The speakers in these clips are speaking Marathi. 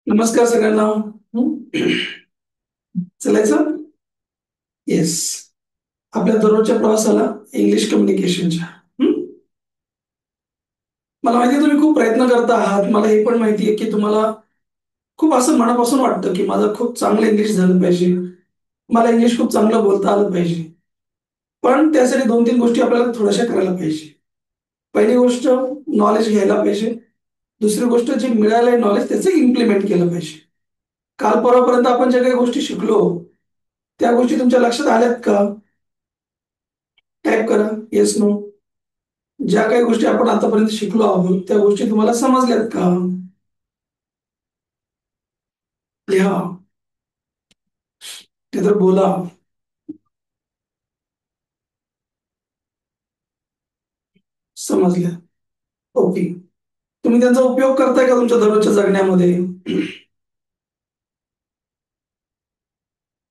नमस्कार सगळ्यांना. चालायचं. येस. आपल्या दररोजच्या प्रवासाला इंग्लिश कम्युनिकेशनच्या. मला माहिती आहे तुम्ही खूप प्रयत्न करता आहात. मला हे पण माहिती आहे की तुम्हाला खूप असं मनापासून वाटतं की माझं खूप चांगलं इंग्लिश झालं पाहिजे, मला इंग्लिश खूप चांगलं बोलता आलं पाहिजे. पण त्यासाठी दोन तीन गोष्टी आपल्याला थोड्याशा करायला पाहिजे. पहिली गोष्ट, नॉलेज घ्यायला पाहिजे. दुसरी गोष्ट, जे मिळालंय नॉलेज त्याचं इम्प्लिमेंट केलं पाहिजे. काल परवापर्यंत आपण ज्या काही गोष्टी शिकलो त्या गोष्टी तुमच्या लक्षात आल्यात का? टाईप करा येस नो. ज्या काही गोष्टी आपण आतापर्यंत शिकलो आहोत त्या गोष्टी तुम्हाला समजल्यात का? लिहा. ते तर बोला. समजल्या. ओके. तुम्ही त्यांचा उपयोग करताय का तुमच्या दररोजच्या जगण्यामध्ये?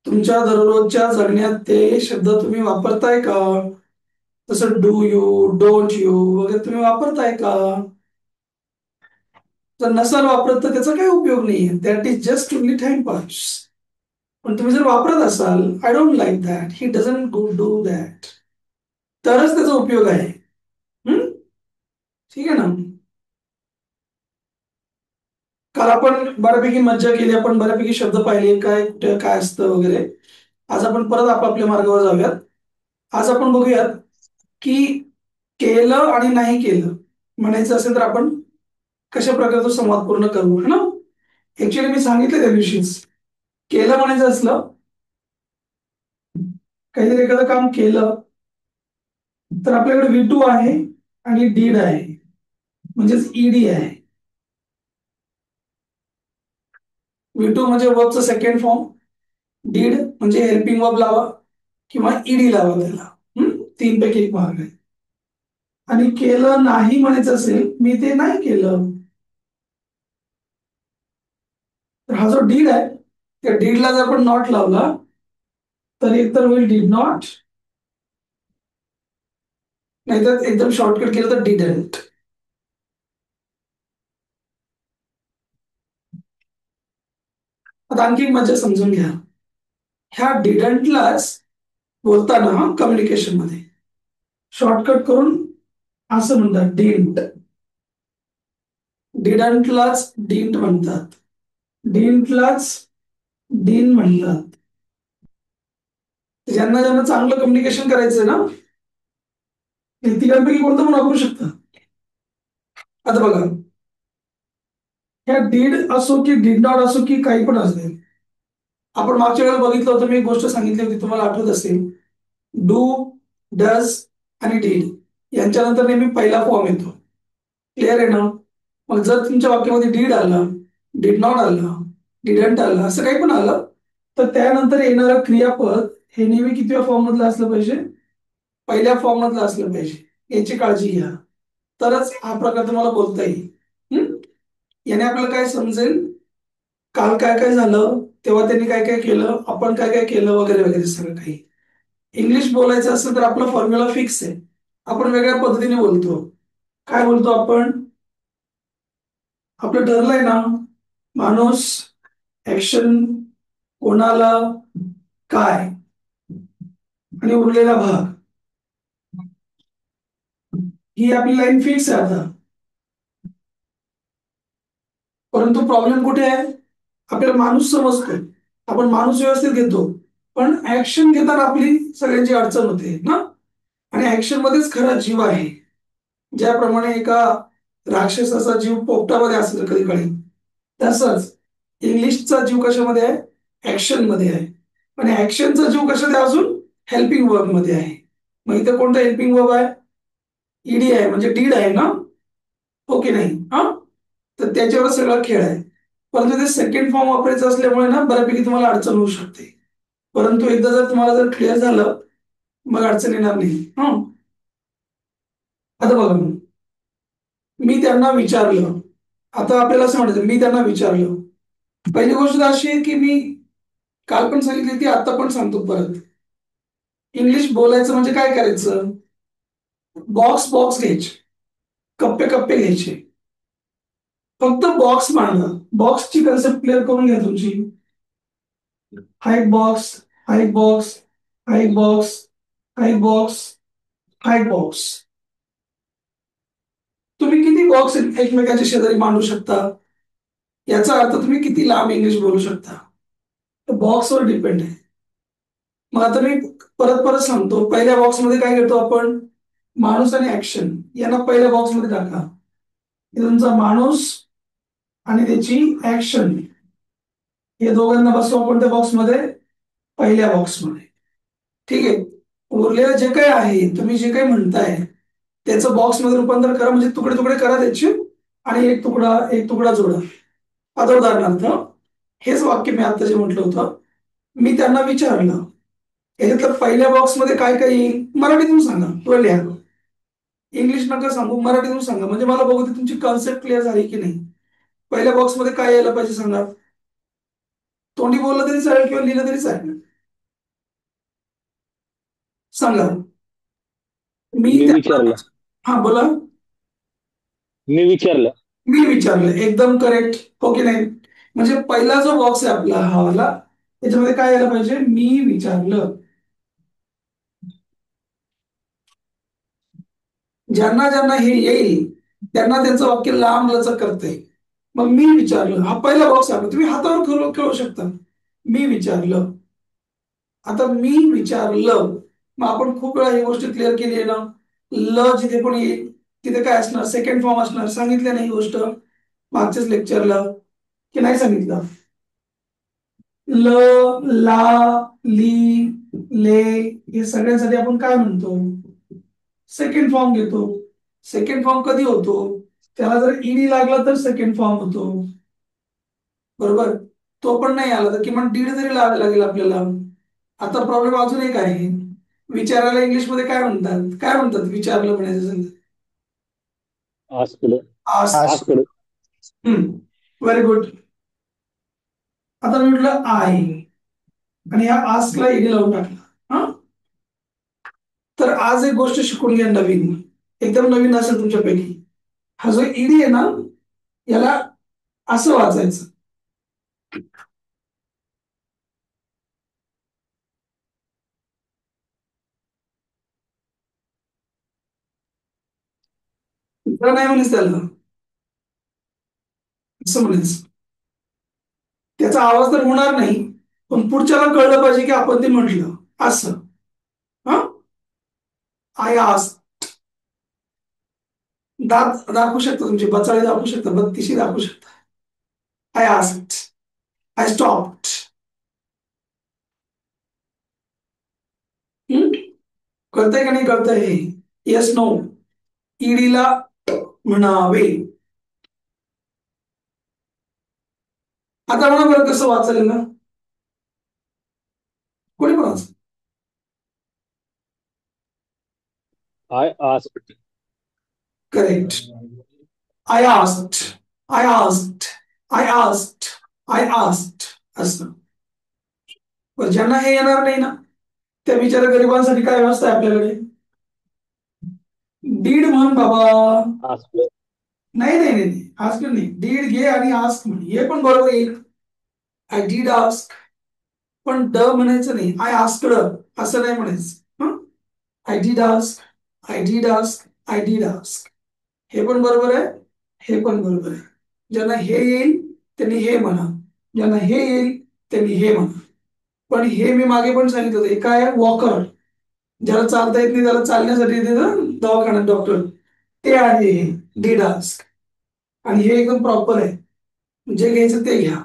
तुमच्या दररोजच्या जगण्यात ते शब्द तुम्ही वापरताय का? जसं डू यू, डोंट यू वगैरे तुम्ही वापरताय का? जर नसाल वापरत तर त्याचा काही उपयोग नाहीये. That is just only timepass. पण तुम्ही जर वापरत असाल, I don't like that, he doesn't go do that, तरच त्याचा उपयोग आहे. हम्म? ठीक आहे ना? काल आपण बऱ्यापैकी मज्जा केली, आपण बऱ्यापैकी शब्द पाहिले काय कुठे काय असतं वगैरे. आज आपण परत आपापल्या मार्गावर जाऊयात. आज आपण बघूयात की केलं आणि नाही केलं म्हणायचं असेल तर आपण कशा प्रकारे तो संवाद पूर्ण करू, है ना? ऍक्च्युली मी सांगितलं त्या दिवशीच, केलं म्हणायचं असलं, काहीतरी एखादं काम केलं तर आपल्याकडे व्ही टू आहे आणि डीड आहे, म्हणजेच ईडी आहे. व्ही टू म्हणजे वर्बचं सेकंड फॉर्म, डीड म्हणजे हेल्पिंग वर्ब लावा किंवा ईडी लावा त्याला. तीन पैकी एक भाग आहे. आणि केलं नाही म्हणायचं असेल, मी ते नाही केलं, तर हा जो डीड आहे त्या डीडला जर आपण नॉट लावला तर एकतर होईल डीड नॉट, नाहीतर एकदम शॉर्टकट केलं तर डिडंट. आता आणखी एक मजा समजून घ्या. ह्या डिडंटलाच बोलताना कम्युनिकेशन मध्ये शॉर्टकट करून असं म्हणतात डिंट. डिडंटलाच डिंट म्हणतात, डिंटलाच डिन म्हणतात. ज्यांना ज्यांना चांगलं कम्युनिकेशन करायचंय ना, ते तिघांपैकी कोणतं पण वापरू शकता. आता बघा, ह्या डीड असो की डिड नॉट असो की काही पण असते, आपण मागच्या वेळेला बघितलं होतं, मी एक गोष्ट सांगितली होती तुम्हाला आठवत असेल, डू, डज आणि डीड यांच्यानंतर नेहमी पहिला फॉर्म येतो. क्लिअर आहे ना? मग जर तुमच्या वाक्यामध्ये डीड आलं, डिड नॉट आलं, डिडंट आलं, असं काही पण आलं, तर त्यानंतर येणारं क्रियापद हे नेहमी कितव्या फॉर्म मधलं असलं पाहिजे? पहिल्या फॉर्म मधलं असलं पाहिजे. याची काळजी घ्या, तरच हा प्रकार तुम्हाला बोलता येईल. याने आपल्याला काय समजेल, काल काय काय झालं, तेव्हा त्यांनी काय काय केलं, आपण काय काय केलं वगैरे वगैरे सगळं काही. इंग्लिश बोलायचं असेल तर आपला फॉर्म्युला फिक्स आहे. आपण वेगळ्या पद्धतीने बोलतो. काय बोलतो आपण? आपलं ठरलंय ना, माणूस, ऍक्शन, कोणाला, काय आणि उरलेला भाग, ही आपली लाईन फिक्स आहे आता. परंतु प्रॉब्लेम कुठे आहे? आपल्याला माणूस समजतो, आपण माणूस व्यवस्थित घेतो, पण ऍक्शन घेताना आपली सगळ्यांची अडचण होते ना. आणि ऍक्शन मध्येच खरा जीव आहे. ज्याप्रमाणे एका राक्षसाचा जीव पोपटामध्ये असेल कधी कधी, तसंच इंग्लिशचा जीव कशामध्ये आहे? ऍक्शन मध्ये आहे. आणि ऍक्शनचा जीव कशात आहे अजून? हेल्पिंग वर्ब मध्ये आहे. मग इथे कोणतं हेल्पिंग वर्ब आहे? ईडी आहे, म्हणजे डीड आहे ना. ओके नाही हा? तर त्याच्यावर सगळा खेळ आहे. परंतु ते सेकंड फॉर्म वापरायचं असल्यामुळे ना बऱ्यापैकी तुम्हाला अडचण होऊ शकते. परंतु एकदा जर तुम्हाला जर क्लिअर झालं, मग अडचण येणार नाही. हा, आता बघा, मी त्यांना विचारलं. आता आपल्याला असं म्हणायचं, मी त्यांना विचारलं. पहिली गोष्ट अशी आहे की मी काल पण सांगितली ती आता पण सांगतो परत. इंग्लिश बोलायचं म्हणजे काय करायचं? बॉक्स बॉक्स घ्यायचे, कप्पे कप्पे घ्यायचे. फक्त बॉक्स मांडा. बॉक्सची कन्सेप्ट क्लिअर करून घ्या तुमची. हा एक बॉक्स, हा एक बॉक्स, हा एक बॉक्स, हा एक बॉक्स, हा एक बॉक्स. तुम्ही किती बॉक्स एकमेकांच्या शेजारी मांडू शकता, याचा अर्थ तुम्ही किती लांब इंग्लिश बोलू शकता, बॉक्सवर डिपेंड आहे. मग आता मी परत परत सांगतो, पहिल्या बॉक्समध्ये काय घेतो आपण, माणूस आणि ऍक्शन यांना पहिल्या बॉक्समध्ये टाका. हे तुमचा माणूस आणि त्याची ऍक्शन, हे दोघांना बसवा कोणत्या बॉक्समध्ये, पहिल्या बॉक्समध्ये. ठीक आहे. उरलेलं जे काही आहे, तुम्ही जे काही म्हणताय त्याचं बॉक्समध्ये रूपांतर करा, म्हणजे तुकडे तुकडे करा त्याचे, आणि एक तुकडा जोडा. आता उदाहरणार्थ हेच वाक्य मी आता जे म्हटलं होतं, मी त्यांना विचारलं, याच्यातलं पहिल्या बॉक्समध्ये काय काय येईल, मराठीतून सांगा, किंवा लिहा. इंग्लिश नका सांगू, मराठीतून सांगा, म्हणजे मला बघू दे तुमची कन्सेप्ट क्लिअर झाली की नाही. पहिल्या बॉक्समध्ये काय यायला पाहिजे सांगा. तोंडी बोललं तरी चालेल किंवा लिहिलं तरी चालेल, सांगा. मी मी त्यांना, विचारलं. हा बोला. मी विचारलं. मी विचारलं, एकदम करेक्ट, हो की नाही. म्हणजे पहिला जो बॉक्स आहे आपला हा वाला, त्याच्यामध्ये काय यायला पाहिजे, मी विचारलं. ज्यांना ज्यांना हे येईल त्यांना त्यांचं वाक्य लांब लचक करते. मग मी विचारलं, हा पहिला बॉक्स आहे, तुम्ही हातावर कळू शकता. मी विचारलं. आता मी विचारलं, मग आपण खूप वेळा ही गोष्ट क्लिअर केली आहे ना. ल जिथे पण येईल तिथे काय असणार, सेकंड फॉर्म असणार. सांगितलं नाही ही गोष्ट मागच्याच लेक्चरला, की नाही सांगितलं. ल, ला, ली, ले, हे सगळ्यांसाठी आपण काय म्हणतो, सेकंड फॉर्म घेतो. सेकंड फॉर्म कधी होतो, त्याला जर ईडी लागला तर सेकंड फॉर्म होतो, बरोबर. तो पण नाही आला तर किमान दीड तरी लावायला लागेल आपल्याला. आता प्रॉब्लेम अजून एक आहे, विचारायला इंग्लिश मध्ये काय म्हणतात, काय म्हणतात विचारलं म्हणायचं असेल asked. Ask. Asked. Very good. आता मी म्हटलं आय, आणि या आस्कला ईडी लावून टाकला. हा, तर आज एक गोष्ट शिकून घ्या नवीन, एकदम नवीन असेल तुमच्यापैकी. हा जो ईडी आहे ना, याला असं वाचायचं. इकडं नाही म्हणायचं त्याला, असं म्हणायचं. त्याचा आवाज तर होणार नाही, पण पुढच्याला कळलं पाहिजे की आपण ते म्हटलं असं. हा, आय आस. दात दाखवू शकता तुमचे, बचाळे दाखवू शकता, बत्तीशी दाखवू शकता. I asked, I stopped. कळतंय का नाही कळतंय हे, येस नो. ईडीला म्हणावे. आता म्हणा बरं कसं वाचायला ना, कोणी पण वाच. I asked. Correct. I asked, I asked, I asked, I asked, असं. पण ज्यांना हे येणार नाही ना, त्या बिचाऱ्या गरिबांसाठी काय व्यवस्था आहे आपल्याकडे, डीड म्हण बाबा. आस्कड. नाही नाही नाही, आस्क नाही, डीड घे आणि आस्क म्हण, हे पण बरोबर येईल. आय डीड आस्क, पण ड म्हणायचं नाही, आय आस्कड असं नाही म्हणायचं. I did ask, I did ask, I did ask, हे पण बरोबर आहे, हे पण बरोबर आहे. ज्यांना हे येईल त्यांनी हे म्हणा, ज्यांना हे येईल त्यांनी हे म्हणा. पण हे मी मागे पण सांगितलं होतं, हे काय वॉकर, ज्याला चालता येत नाही त्याला चालण्यासाठी येते ना दवाखान्यात डॉक्टर, ते आहे हे डीड आस्क. आणि हे एकदम प्रॉपर आहे, जे घ्यायचं ते घ्या.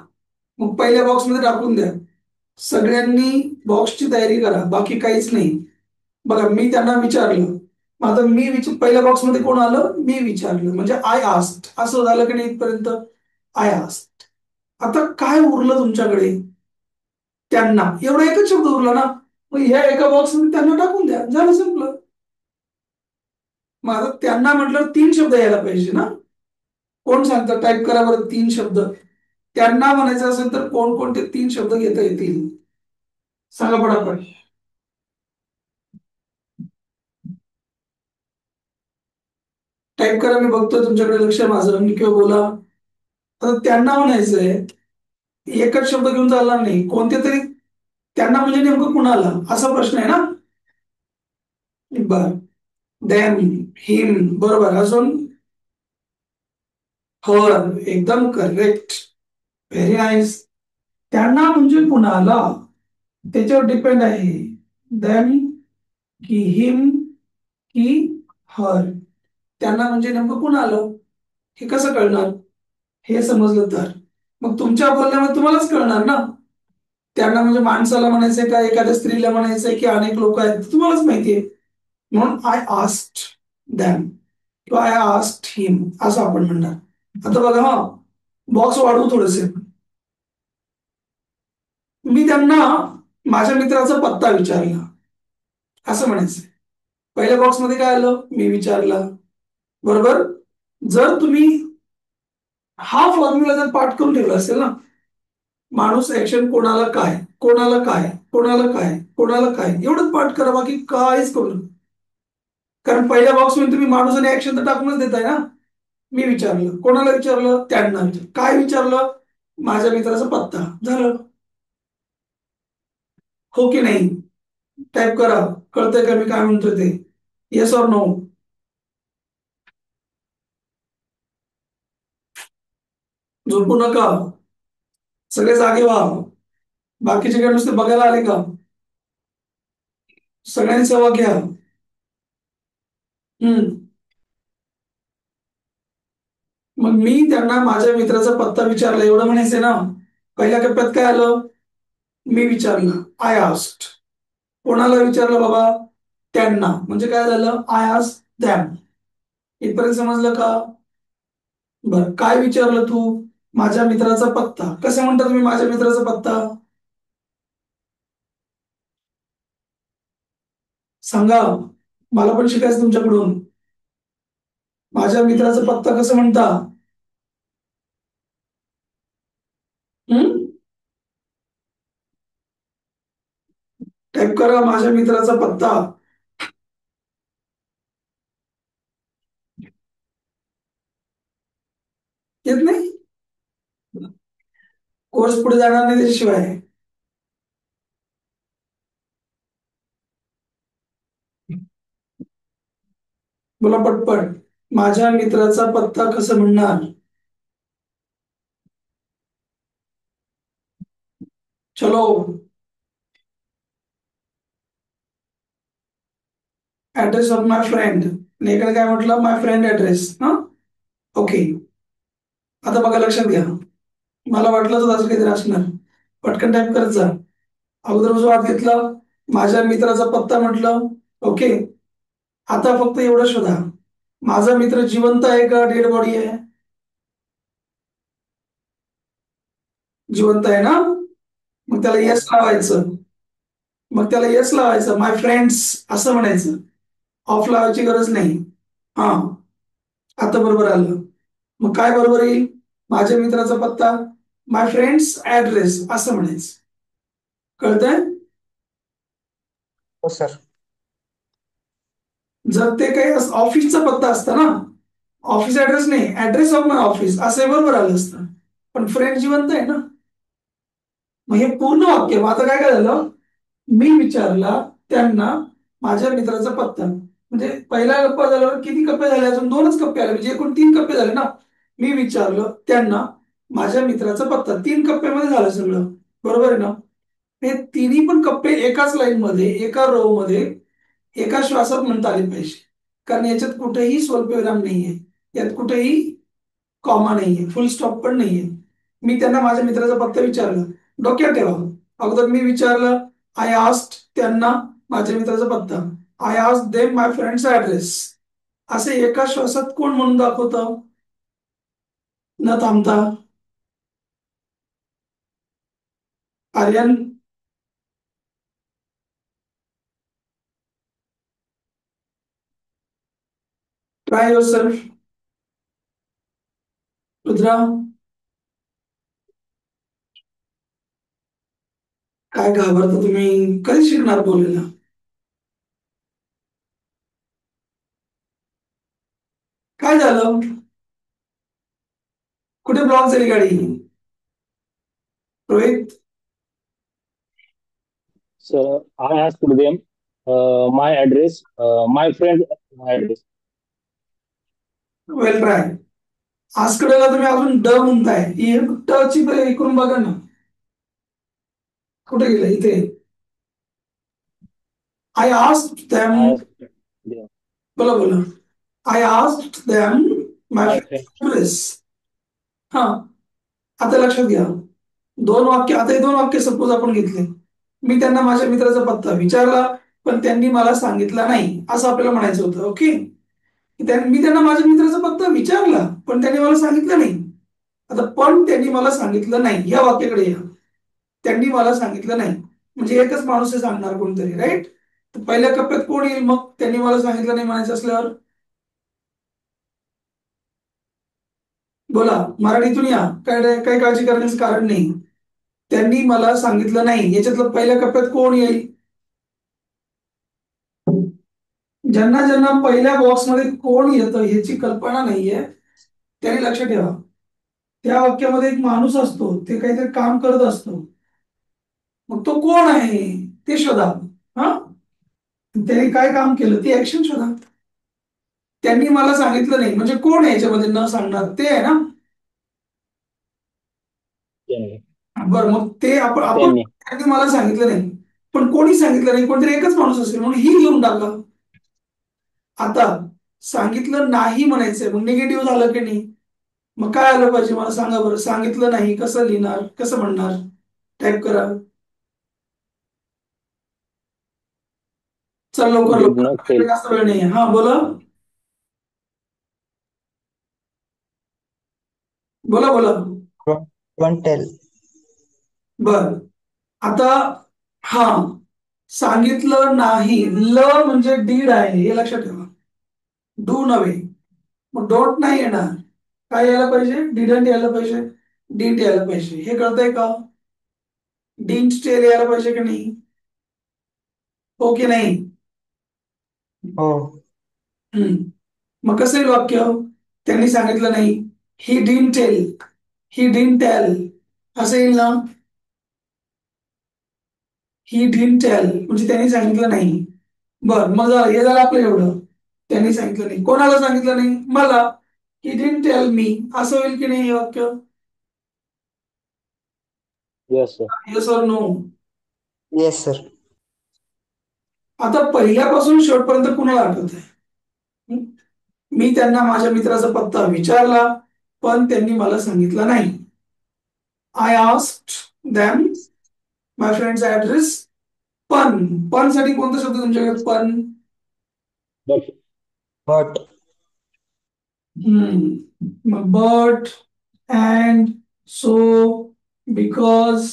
मग पहिल्या बॉक्समध्ये टाकून द्या. सगळ्यांनी बॉक्सची तयारी करा, बाकी काहीच नाही. बघा मी त्यांना विचारलं, मग आता पहिल्या बॉक्समध्ये कोण आलं, मी विचारलं, म्हणजे आय आस्क्ड, असं झालं की नाही इथपर्यंत, आय आस्क्ड. आता काय उरलं तुमच्याकडे, त्यांना, एवढा एकच शब्द उरला ना. मग ह्या एका बॉक्समध्ये त्यांना टाकून द्या, झालं संपलं. मग आता त्यांना म्हटलं तीन शब्द यायला पाहिजे ना. कोण सांगतं, टाईप करा बरं तीन शब्द. त्यांना म्हणायचं असेल तर कोणकोणते तीन शब्द घेता येतील, सांगा पटापट. टाईप करा, मी बघतोय तुमच्याकडे, लक्ष आहे माझं, किंवा बोला. आता त्यांना म्हणायचंय, एकच शब्द घेऊन चालणार नाही, कोणते तरी त्यांना म्हणजे नेमकं कुणाला, असा प्रश्न आहे ना. बर, देम, हिम, बरोबर. अजून हर, एकदम करेक्ट, व्हेरी नाईस. त्यांना म्हणजे कुणाला, त्याच्यावर डिपेंड आहे. देम की हिम की हर, त्यांना म्हणजे नेमकं कुणाला, हे कसं कळणार? हे समजलं तर मग तुमच्या बोलण्यामध्ये तुम्हालाच कळणार ना. त्यांना म्हणजे माणसाला म्हणायचंय का एखाद्या स्त्रीला म्हणायचंय की अनेक लोक आहेत, ते तुम्हालाच माहितीये. म्हणून आय आस्क्ड दॅम किंवा आय आस्क्ड हिम असं आपण म्हणणार. आता बघा, हा बॉक्स वाढवू थोडेसे. मी त्यांना माझ्या मित्राचा पत्ता विचारला असं म्हणायचं. पहिल्या बॉक्समध्ये काय आलं, मी विचारला, बरोबर. जर तुम्ही हा फॉर्म्युला जर पाठ करून ठेवला असेल ना, माणूस ऍक्शन कोणाला काय, कोणाला काय, कोणाला काय, कोणाला काय, एवढंच पाठ करा, बाकी काहीच करू नका. कारण पहिल्या बॉक्समध्ये तुम्ही माणूस आणि ऍक्शन तर टाकूनच देताय ना. मी विचारलं, कोणाला विचारलं, त्यांना विचारलं. काय विचारलं, माझ्या मित्राचा पत्ता. झालं. हो की नाही? टाईप करा, कळतंय का मी काय म्हणतोय ते? Yes or no? झोपू नका, सगळे जागे व्हा. बाकीचे काय नुसते बघायला आले का? सगळ्यांनी सहभाग घ्या. हम्म. मग मी त्यांना माझ्या मित्राचा पत्ता विचारला एवढं म्हणायचंय ना. पहिल्या टप्प्यात काय आलं, मी विचारलं, आय आस्क्ड. कोणाला विचारलं बाबा, त्यांना, म्हणजे काय झालं, आय आस्क्ड दॅम. इथपर्यंत समजलं का? बरं, काय विचारलं तू, माझ्या मित्राचा पत्ता. कसं म्हणता तुम्ही माझ्या मित्राचा पत्ता? सांगा, मला पण शिकायचं तुमच्याकडून. माझ्या मित्राचा पत्ता कसं म्हणता? हम्म. टाईप करा, माझ्या मित्राचा पत्ता. येत नाही? कोर्स पुढे जाणार नाही त्याच्याशिवाय. बोला पटपट, माझ्या मित्राचा पत्ता कसं म्हणणार? चलो. Address of my friend. इकडे काय म्हटलं, माय फ्रेंड ऍड्रेस. हा, ओके. आता बघा, लक्षात घ्या. मला वाटलं तर असं काहीतरी असणार. पटकन टाईप करत जा. अगोदर जो आत घेतला, माझ्या मित्राचा पत्ता म्हटलं, ओके. आता फक्त एवढं शोधा, माझा मित्र जिवंत आहे का डेड बॉडी आहे? जिवंत आहे ना. मग त्याला येस लावायचं. मग त्याला येस लावायचं, माय फ्रेंड्स असं म्हणायचं. ऑफ लावायची गरज नाही. हा, आता बरोबर आलं. मग काय बरोबर येईल, माझ्या मित्राचा पत्ता, माय फ्रेंड्स ऍड्रेस असं म्हणायचं. कळतंय? हो सर. जर ते काही ऑफिसचा पत्ता असता ना, ऑफिस ऍड्रेस नाही, ऍड्रेस ऑफ माय ऑफिस असं बरोबर आलं असतं. पण फ्रेंड जिवंत आहे ना. मग हे पूर्ण वाक्य, मग आता काय काय झालं, मी विचारला त्यांना माझ्या मित्राचा पत्ता. म्हणजे पहिला कप्पा झाल्यावर किती कप्पे झाले, अजून दोनच कप्पे आले, म्हणजे एकूण 3 कप्पे झाले ना. मी विचारलं त्यांना माझ्या मित्राचा पत्ता, 3 कप्प्यामध्ये झालं सगळं. बरोबर आहे ना. हे तिन्ही पण कप्पे एकाच लाईन मध्ये, एका रो मध्ये, एका श्वासात म्हणता आले पाहिजे. कारण याच्यात कुठेही स्वल्पविराम नाहीये, यात कुठेही कॉमा नाहीये, फुल स्टॉप पण नाहीये. मी त्यांना माझ्या मित्राचा पत्ता विचारला. डोक्यात ठेवा, अगोदर मी विचारलं, आय आस्क्ड त्यांना माझ्या मित्राचा पत्ता, I asked them my friends address. असे एका श्वासात कोण म्हणून दाखवतं न थांबता? Aryan, try yourself. Rudra, काय घाबरता तुम्ही, कधी शिकणार बोलायला? काय झालं, कुठे ब्लॉक झाली गाडी? Rohit. So I asked them my address, my friend address. Well try. आजकडेला तुम्ही अजून ड म्हणताय, ट ची इकडून बघा ना, कुठे गेलं इथे. I asked them. I asked them बोला बोला. I asked them my my friend. Friends address. हा, आता लक्षात घ्या. दोन वाक्य, आता हे दोन वाक्य सपोज आपण घेतले. मी त्यांना माझ्या मित्राचा पत्ता विचारला, पण त्यांनी मला सांगितला नाही, असं आपल्याला म्हणायचं होतं. ओके. मी त्यांना माझ्या मित्राचा पत्ता विचारला, पण त्यांनी मला सांगितलं नाही. आता पण त्यांनी मला सांगितलं नाही या वाक्याकडे या. त्यांनी मला सांगितलं नाही म्हणजे एकच माणूस आहे सांगणार कोणतरी, राईट. तर पहिल्या कप्प्यात कोण येईल मग त्यांनी मला सांगितलं नाही म्हणायचं असल्यावर? बोला, मराठीतून या, काय काही काळजी करण्याचं कारण नाही. त्यांनी मला सांगितलं नाही याच्यातलं पहिल्या कप्प्यात कोण येईल? ज्यांना ज्यांना पहिल्या बॉक्समध्ये कोण येतं ह्याची कल्पना नाहीये त्यांनी लक्ष ठेवा. त्या वाक्यामध्ये एक माणूस असतो, ते काहीतरी काम करत असतो. मग तो कोण आहे ते शोधा. हा, त्याने काय काम केलं ती ऍक्शन शोधा. त्यांनी मला सांगितलं नाही म्हणजे कोण आहे याच्यामध्ये न सांगणार? ते आहे ना. त्यांनी बरं, मग ते आपण त्यांनी त्यांनी मला सांगितलं नाही, पण कोणी सांगितलं नाही, कोणतरी एकच माणूस असेल म्हणून ही घेऊन टाका. आता सांगितलं नाही म्हणायचंय, मग निगेटिव्ह झालं की नाही? मग काय आलं पाहिजे मला सांगा बरं. सांगितलं नाही कसं लिहिणार, कसं म्हणणार? टाईप करा. चल लवकर did not tell. लवकर, जास्त वेळ नाही. हा बोला बोला बोला. Don't tell. बर, आता हा, सांगितलं नाही, ल म्हणजे डीड आहे हे लक्षात ठेवा, डू नव्हे. मग डोंट नाही येणार, काय यायला पाहिजे? डिडंट यायला पाहिजे, डिंट यायला पाहिजे. हे कळतंय का? डिंट स्टेल यायला पाहिजे की नाही? हो की नाही? Oh, हम्म. मग कसं येईल वाक्य? त्यांनी सांगितलं नाही, he didn't tell, he didn't tell, असं येईल ना. ही डिंट टेल म्हणजे त्यांनी सांगितलं नाही. बर, मग झालं, हे झालं आपलं एवढं. त्यांनी सांगितलं नाही, कोणाला सांगितलं नाही? मला. ही डिडंट टेल मी, असं होईल की नाही हे वाक्य? Yes, sir. Yes or no? yes, sir. आता पहिल्यापासून शेवटपर्यंत कुणाला आठवत आहे? मी त्यांना माझ्या मित्राचा पत्ता विचारला, पण त्यांनी मला सांगितलं नाही. I asked them my friends address. पण पण साठी कोणता शब्द तुमच्याकडे? पण. But But मग बट, अँड, सो, बिकॉज,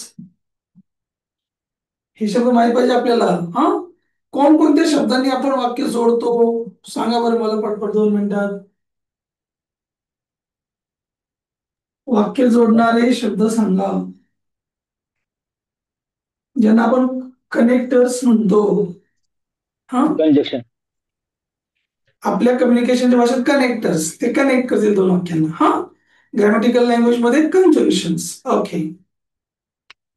हे शब्द माहित पाहिजे आपल्याला. हा, कोणकोणत्या शब्दांनी आपण वाक्य जोडतो सांगा बरं मला पटपट 2 मिनिटात. वाक्य जोडणारे शब्द सांगा, ज्यांना आपण कनेक्टर्स म्हणतो. हा, conjunction. आपल्या कम्युनिकेशनच्या भाषेत कनेक्टर्स, ते कनेक्ट करतील दोन वाक्यांना. हा, ग्रॅमॅटिकल लँग्वेज मध्ये कंजंक्शन्स. ओके.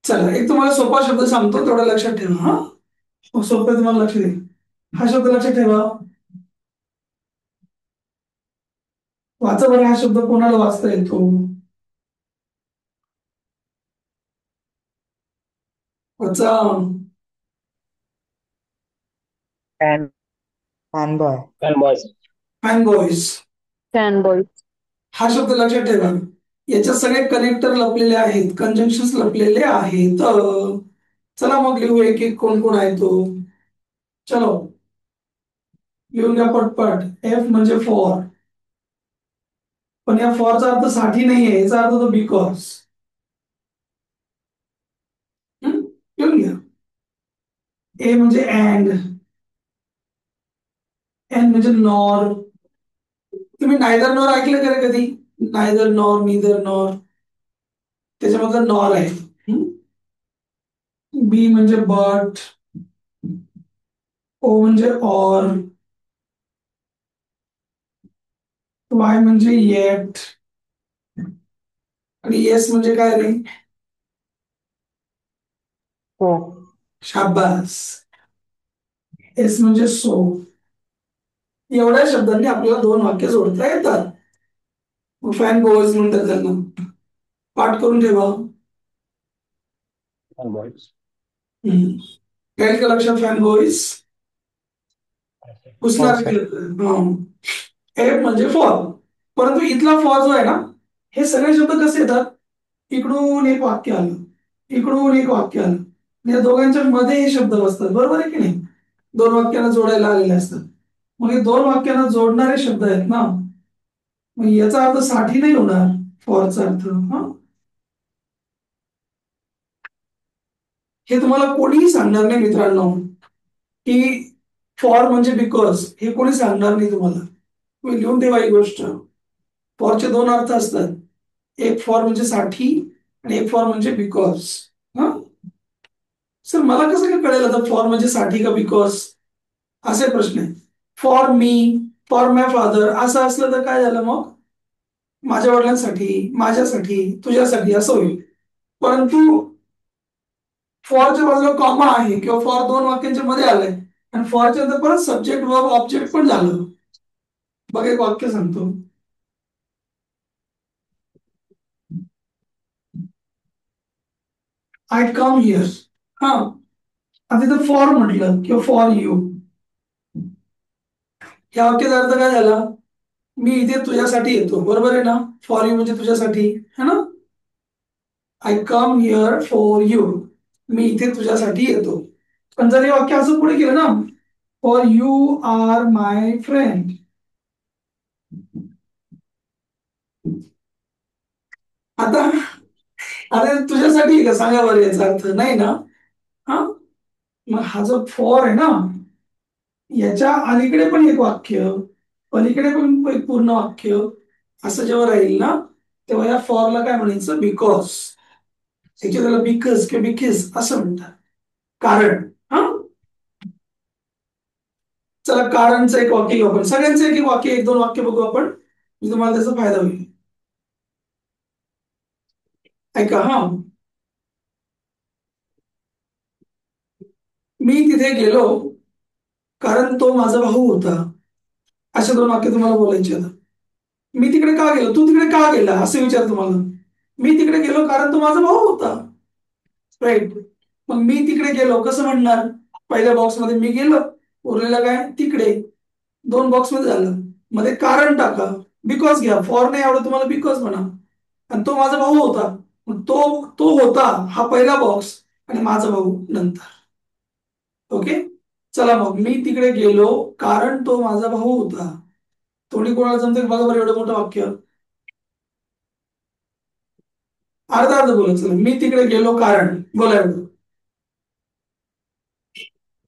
चला, एक तुम्हाला सोपा शब्द सांगतो, तेवढा लक्षात ठेवा. हा, सोपं तुम्हाला लक्ष देईल. हा शब्द लक्षात ठेवा. वाचा बरं, हा शब्द कोणाला वाचता येतो? वाचा. and fanboy. Fanboys. Fan boys. Fanboy. हा शब्द लक्षात ठेवा. याच्यात सगळे कनेक्टर लपलेले आहेत, कंजंक्शन लपलेले आहेत. चला मग लिहू एक एक कोण कोण आहे तो. चलो लिहून घ्या पटपट. एफ म्हणजे फॉर, पण या फॉरचा अर्थ साठी नाहीये, याचा अर्थ तो बिकॉज. लिहून घ्या. ए म्हणजे अँड, एन म्हणजे नॉर. तुम्ही नायदर नॉर ऐकलं का रे कधी? नायदर नॉर, नीदर नॉर, त्याच्यामधलं नॉर आहे. बी म्हणजे बट, ओ म्हणजे ऑर, वाय म्हणजे येट, आणि येस म्हणजे काय रे? हो. शाबास. एस म्हणजे सो. एवढ्या शब्दांनी आपल्याला 2 वाक्य जोडता येतात. फॅन बॉयज म्हणतात त्यांना. पाठ करून ठेवा. fanboys. काय का लक्षात? फॅन बॉयज हो पुसणार. सर. एफ म्हणजे फॉर. परंतु इथला फॉर जो आहे ना, हे सगळे शब्द कसे येतात? इकडून एक वाक्य आलं, इकडून एक वाक्य आलं, या दोघांच्या मध्ये हे शब्द बसतात. बरोबर आहे की नाही? 2 वाक्यांना जोडायला आलेले असतात. मग हे 2 वाक्यांना जोडणारे शब्द आहेत ना, मग याचा अर्थ साठी नाही होणार फॉरचा अर्थ. हे तुम्हाला कोणीही सांगणार नाही मित्रांनो, की फॉर म्हणजे बिकॉज. हे कोणी सांगणार नाही तुम्हाला. तुम्ही लिहून ठेवा ही गोष्ट. फॉरचे 2 अर्थ असतात. एक फॉर म्हणजे साठी आणि एक फॉर म्हणजे बिकॉज. हा, सर मला कसं काय कळेल आता फॉर म्हणजे साठी का बिकॉज? असे प्रश्न आहेत. For me, for my father असं असलं तर काय झालं मग? माझ्या वडिलांसाठी, माझ्यासाठी, तुझ्यासाठी असं होईल. परंतु फॉरच्या बाजूला कॉमा आहे किंवा फॉर 2 वाक्यांच्या मध्ये आलंय आणि फॉरच्या नंतर परत सब्जेक्ट वर्ब ऑब्जेक्ट पण झालं. बघ एक वाक्य सांगतो. I come here. हा, आता इथं फॉर म्हटलं किंवा फॉर यू, या वाक्याचा अर्थ काय झाला? मी इथे तुझ्यासाठी येतो. बरोबर आहे ना? फॉर यू म्हणजे तुझ्यासाठी, है ना? I come here for you. मी इथे तुझ्यासाठी येतो. पण जर हे वाक्य असं पुढे केलं ना, for you are my friend, आता अरे तुझ्यासाठी आहे का? सांगा बरं, याचा अर्थ नाही ना. हा, मग हा जो फॉर आहे ना, याच्या अलीकडे पण एक वाक्य, पलीकडे पण एक पूर्ण वाक्य, असं जेव्हा राहील ना, तेव्हा या फॉरला काय म्हणायचं? बिकॉज. त्याच्या त्याला बिकॉज किंवा बिकॉज असं म्हणतात. कारण. हा, चला कारणचं एक वाक्य घेऊ आपण. सगळ्यांचं एक एक वाक्य, 1-2 वाक्य बघू आपण, म्हणजे तुम्हाला त्याचा फायदा होईल. ऐका हा. मी तिथे गेलो कारण तो माझा भाऊ होता. असे 2 वाक्य तुम्हाला बोलायचे आता. मी तिकडे का गेलो? तू तिकडे का गेला असे विचार तुम्हाला. मी तिकडे गेलो कारण तो माझा भाऊ होता. राईट. मग मी तिकडे गेलो कसं म्हणणार? पहिल्या बॉक्समध्ये मी गेलो, उरलेला काय? तिकडे. 2 बॉक्समध्ये झालं. मध्ये कारण टाका. बिकॉज घ्या. फॉर नाही आवडत तुम्हाला, बिकॉज म्हणा. आणि तो माझा भाऊ होता. मग तो तो होता हा पहिला बॉक्स आणि माझा भाऊ नंतर. ओके. चला मग मी तिकडे गेलो कारण तो माझा भाऊ होता. थोडी कोणाला जमते बघा बरं एवढं मोठं वाक्य. अर्धा अर्ध बोला. चला, मी तिकडे गेलो कारण बोला एवढं.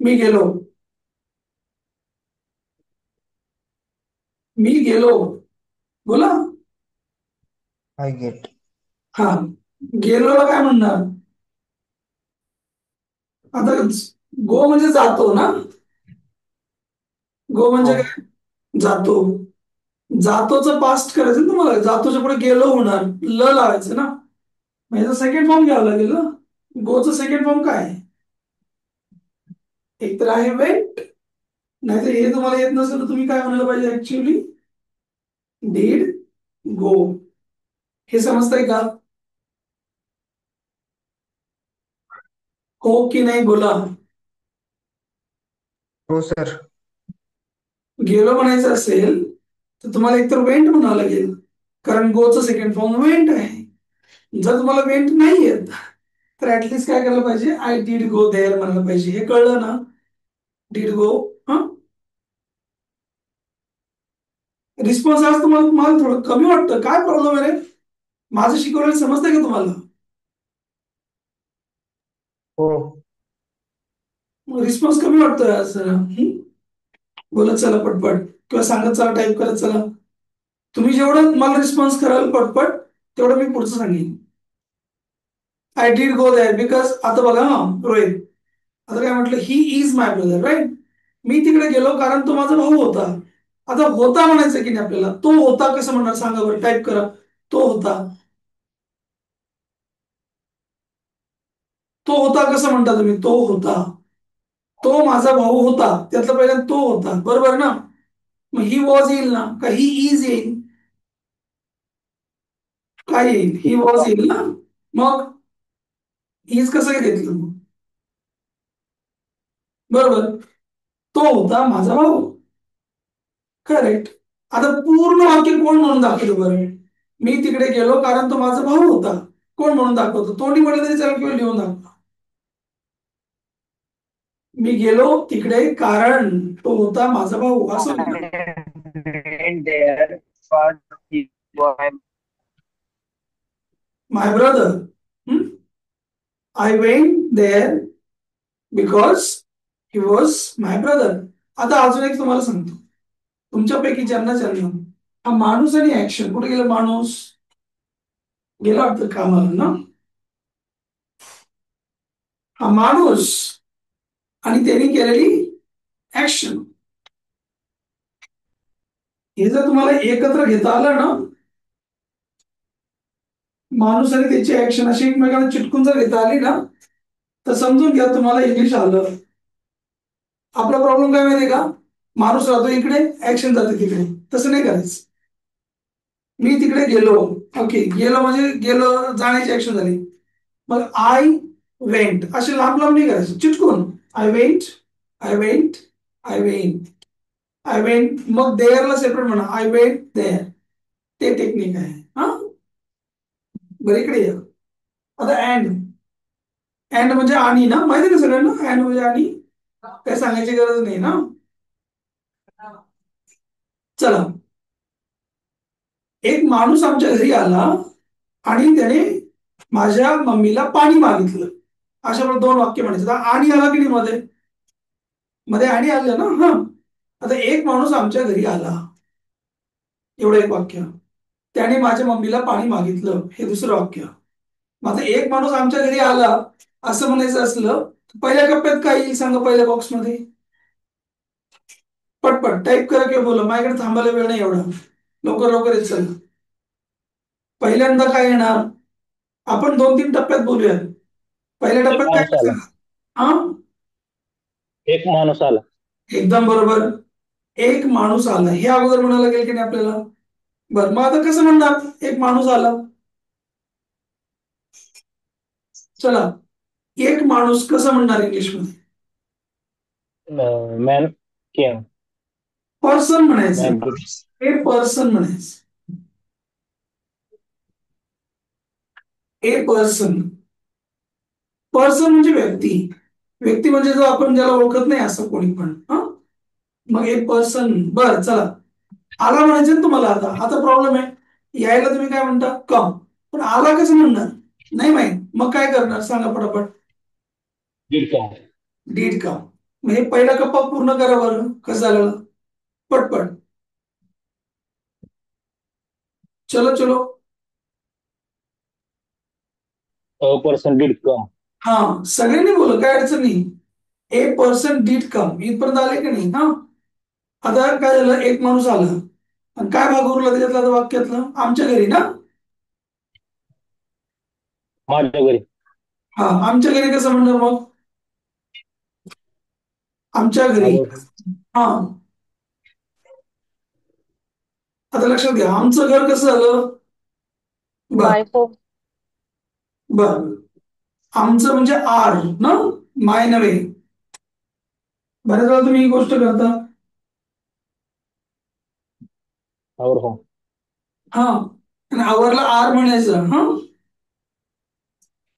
मी गेलो. मी गेलो बोला. I get. हा, गेलोला काय म्हणणार? आता गो म्हणजे जातो ना. गो म्हणजे हो. काय? जातो. जातोचं पास्ट करायचं ना तुम्हाला. जातोच्या पुढे गेलो होणार, ल लावायचं ना. मग याचा सेकंड फॉर्म घ्यावा लागेल ना. गोचं सेकंड फॉर्म काय आहे? एक तर आहे वेंट, नाहीतर हे तुम्हाला येत नसेल तर तुम्ही काय म्हणायला पाहिजे ऍक्च्युअली? डीड गो. हे समजतंय का? हो की नाही बोला. हो सर. गेलो म्हणायचं असेल तर तुम्हाला एकतर वेंट म्हणावं लागेल, कारण गोचं सेकंड फॉर्म वेंट आहे. जर तुम्हाला वेंट नाही येत तर ऍटलीस्ट काय करायला पाहिजे? आय डीड गो देअर म्हणायला पाहिजे. हे कळलं ना? डीड गो. हा, रिस्पॉन्स आज तुम्हाला थोडं कमी वाटतं. काय प्रॉब्लेम आहे रे? माझं शिकवलेलं समजतंय का तुम्हाला? हो. रिस्पॉन्स कमी वाटतोय आज जरा. बोलत चला पटपट किंवा सांगत चला, टाईप करत चला. तुम्ही जेवढं मला रिस्पॉन्स कराल पटपट, तेवढं मी पुढचं सांगेन. I did go there because. आता बघा हा रोहित, आता काय म्हटलं? He is my brother, right. मी तिकडे गेलो कारण तो माझा भाऊ होता. आता होता म्हणायचं की नाही आपल्याला? तो होता कसं म्हणणार सांगा बरं, टाईप करा. तो होता. तो होता कसं म्हणता तुम्ही? तो होता. तो माझा भाऊ होता, त्यातला पहिला तो होता, बरोबर ना? मग ही वॉज येईल ना, का ही इज येईल? काय येईल? ही वॉज येईल ना. मग इज कसं घेतलं मग? बरोबर. तो होता माझा भाऊ. करेक्ट. आता पूर्ण वाक्य कोण म्हणून दाखवतो बरं? मी तिकडे गेलो कारण तो माझा भाऊ होता. कोण म्हणून दाखवतो? तोंडी म्हटलं तरी चालेल किंवा लिहून दाखवा. मी गेलो तिकडे कारण तो होता माझा भाऊ, असं होईल ना. went there but he was my brother. I went there because he was my brother. आता अजून एक तुम्हाला सांगतो. तुमच्यापैकी ज्यांना ज्यांना हा माणूस आणि ऍक्शन, कुठे गेला माणूस? गेला वाटतं कामाला ना. हा माणूस आणि त्यांनी केलेली ऍक्शन, हे जर तुम्हाला एकत्र घेता आलं ना, माणूस आणि त्याची ऍक्शन अशी एकमेकांना चिटकून जर घेता आली ना, तर समजून घ्या तुम्हाला इंग्लिश आलं. आपला प्रॉब्लेम काय माहितीये का? माणूस राहतो इकडे, ऍक्शन जाते तिकडे. तसं नाही करायचं. मी तिकडे गेलो, ओके, गेलो म्हणजे गेलो, जाण्याची ऍक्शन झाली. मग आय वेंट असे लांब लांब नाही करायचे, चिटकून. I went, I went, I went, I went. मग देअरला सेपरेट म्हणा, आय वेंट देअर. ते टेक्निक आहे. हा, बरं इकडे या. आता अँड. अँड म्हणजे आणि ना, माहिती ना सगळ्यांना? अँड म्हणजे आणि, काय सांगायची गरज नाही ना. चला, एक माणूस आमच्या घरी आला आणि त्याने माझ्या मम्मीला पाणी मागितलं. अशा प्रकारे दोन वाक्य म्हणायचं. आता आणि आला की नाही मध्ये? मध्ये आणि आलं ना. हा, आता एक माणूस आमच्या घरी आला, एवढं एक वाक्य. त्याने माझ्या मम्मीला पाणी मागितलं, हे दुसरं वाक्य. मग आता एक माणूस आमच्या घरी आला असं म्हणायचं असलं तर पहिल्या कप्प्यात काय येईल सांगा? पहिल्या बॉक्समध्ये पटपट टाईप करा किंवा बोला, माझ्याकडे थांबायला वेळ नाही एवढा. लवकर लवकर येत चला. पहिल्यांदा काय येणार? आपण 2-3 टप्प्यात बोलूया. पहिल्या एक टप्प्यात माणूस काय आला. सांगा? हा, एक माणूस आला. एकदम बरोबर. एक माणूस आला हे अगोदर म्हणायला लागेल की नाही आपल्याला? बरं, मग आता कसं म्हणणार एक माणूस आला? चला, एक माणूस कसं म्हणणार इंग्लिश मध्ये? मॅन केम. पर्सन म्हणायचं. मॅन. ए पर्सन म्हणायचं. A person. पर्सन म्हणजे व्यक्ती. व्यक्ती म्हणजे जो आपण ज्याला ओळखत नाही असं कोणी पण. हा, मग ए पर्सन. बर चला, आला म्हणायचं ना तुम्हाला. आता आता प्रॉब्लेम आहे, यायला तुम्ही काय म्हणता? कम. पण आला कसं म्हणणार? नाही माहित. मग काय करणार सांगा पटापट? दीड कम. डीड कम. म्हणजे पहिला कप्पा पूर्ण करा बरं, कसं झालं? पटपट. चलो चलो. अ पर्सन डीड कम. हा, सगळ्यांनी बोल, काय अडचण नाही. ए पर्सन डीड कम इथपर्यंत आले की नाही? हा, आता काय झालं? एक माणूस आला आणि काय भाग उरला त्याच्यातला आता वाक्यातलं? आमच्या घरी ना. माझ्या घरी. हा, आमच्या घरी कसं म्हणणार मग? आमच्या घरी. आवर. हा, आता लक्षात घ्या, आमचं घर कसं झालं? बर माय होम. बर. आमचं म्हणजे आर ना, माय नव्हे. बऱ्याच वेळा तुम्ही ही गोष्ट करता. आवर होम. हा, आणि आवरला आर म्हणायचं. हा,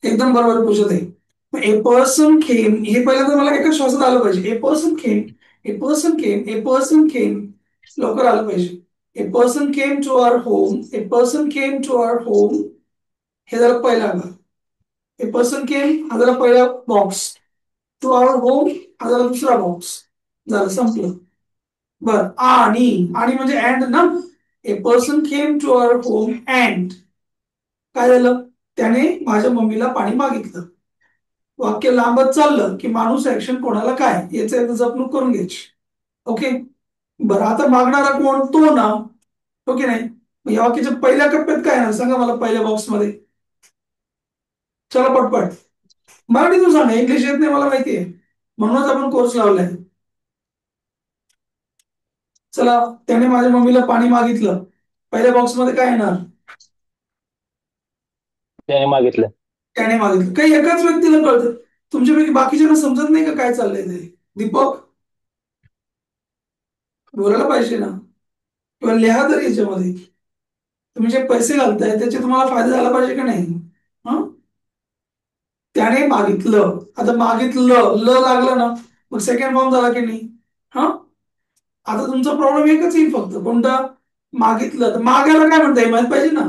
एकदम बरोबर पूछत आहे. ए पर्सन खेम, हे पहिल्यांदा मला एका श्वासात आलं पाहिजे. ए पर्सन खेम, ए पर्सन केम, ए पर्सन केम. लवकर आलं पाहिजे. A person came to our home, a person came to our home. हे जरा पहिला आलं. ए पर्सन केम हा जरा पहिला बॉक्स. टू आवर होम हा जरा दुसरा बॉक्स. झालं, संपलं. बर, आणि म्हणजे अँड ना. A person came to our home and काय झालं? त्याने माझ्या मम्मीला पाणी मागितलं. वाक्य लांबत चाललं की माणूस ऍक्शन कोणाला काय याचं एकदा जपणूक करून घ्यायची. ओके, बरं. आता मागणारा कोण? तो ना. ओके नाही? मग या वाक्याच्या पहिल्या कप्प्यात काय ना सांगा मला, पहिल्या बॉक्समध्ये. चला पटपट. मराठीतून सांगा, इंग्लिश येत नाही मला माहिती आहे, म्हणूनच आपण कोर्स लावलाय. चला, त्याने माझ्या मम्मीला पाणी मागितलं, पहिल्या बॉक्समध्ये काय येणार? त्याने मागितलं. त्याने मागितलं. काही एकाच व्यक्तीला कळतं, तुमच्यापैकी बाकीच्यांना समजत नाही का काय चाललंय ते? दीपक, बोलायला पाहिजे ना, किंवा लिहा तरी याच्यामध्ये. तुम्ही जे पैसे घालताय त्याचे तुम्हाला फायदा झाला पाहिजे का नाही? हा, त्याने मागितलं, आता मागितलं ल लागलं ना, मग सेकंड फॉर्म झाला की नाही? हा, आता तुमचा प्रॉब्लेम एकच येईल फक्त, कोणता? मागितलं, तर मागायला काय म्हणताय माहित पाहिजे ना.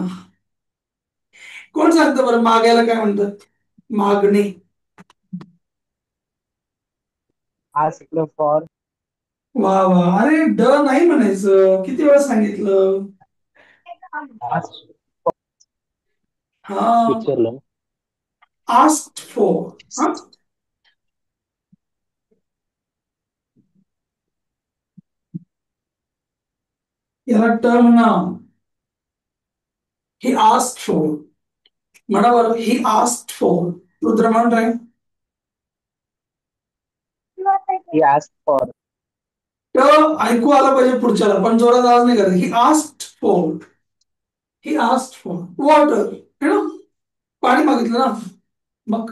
कोण सांगतं बरं मागायला काय म्हणतात? मागणे. Asked for. वा वा, अरे ड नाही म्हणायचं, किती वेळा सांगितलं. Asked. हा, विचारलं. Asked for. हा, याला ट म्हणा. ही आस्क्ड फॉर, म्हणा बरं, ही आस्क्ड फॉर. रुद्र म्हण रे. He asked for. ट ऐकू आला पाहिजे पुढच्याला, पण जोरात आवाज नाही करायचा. ही asked for, he asked for water, है ना, पाणी मागितलं ना. मग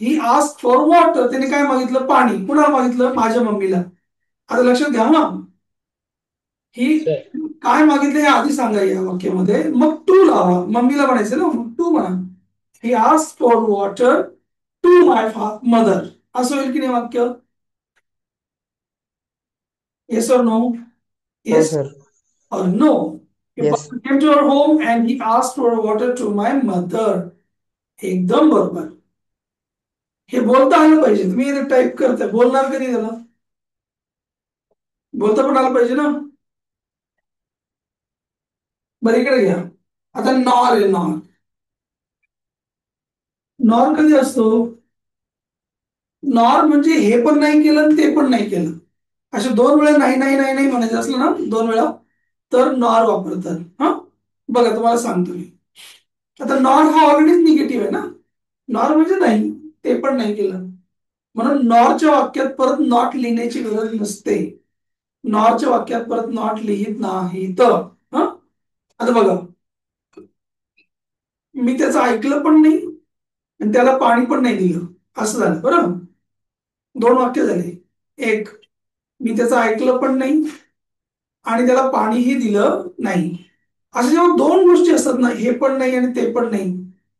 ही आस्क्ड फॉर वॉटर, त्याने काय मागितलं? पाणी. कुणाला मागितलं? माझ्या मम्मीला. आता लक्षात घ्या ना, ही सर, काय मागितलं हे आधी सांगा या वाक्यामध्ये, मग टू लावा. मम्मीला म्हणायचं ना, मग टू म्हणा. He asked for water to my mother, असं होईल की नाही वाक्य? येस और नो? No, yes sir. और no? He Yes. came to our home and he asked for water to my mother. एकदम बरोबर. हे बोलता आलं पाहिजे. तुम्ही टाईप करताय, बोलणार कधी त्याला? बोलता पण आलं पाहिजे ना. बरं इकडे घ्या. आता नॉर आहे, नॉर. नॉर कधी असतो? नॉर म्हणजे हे पण नाही केलं आणि ते पण नाही केलं, असे दोन वेळा नाही नाही नाही नाही म्हणायचं असलं ना, दोन वेळा, तर नॉर वापरतात. हा, बघा तुम्हाला सांगतो मी. आता नॉर हा ऑलरेडीच निगेटिव्ह आहे ना. नॉर म्हणजे नाही, ते पण नाही केलं, म्हणून नॉरच्या वाक्यात परत नॉट लिहिण्याची गरज नसते. नॉरच्या वाक्यात परत नॉट लिहित नाही. तर हा, आता बघा, मी त्याचं ऐकलं पण नाही आणि त्याला पाणी पण नाही दिलं, असं झालं. बरोबर, दोन वाक्य झाले. एक, मी त्याचं ऐकलं पण नाही आणि त्याला पाणीही दिलं नाही. अशा जेव्हा दोन गोष्टी असतात ना, हे पण नाही आणि ते पण नाही,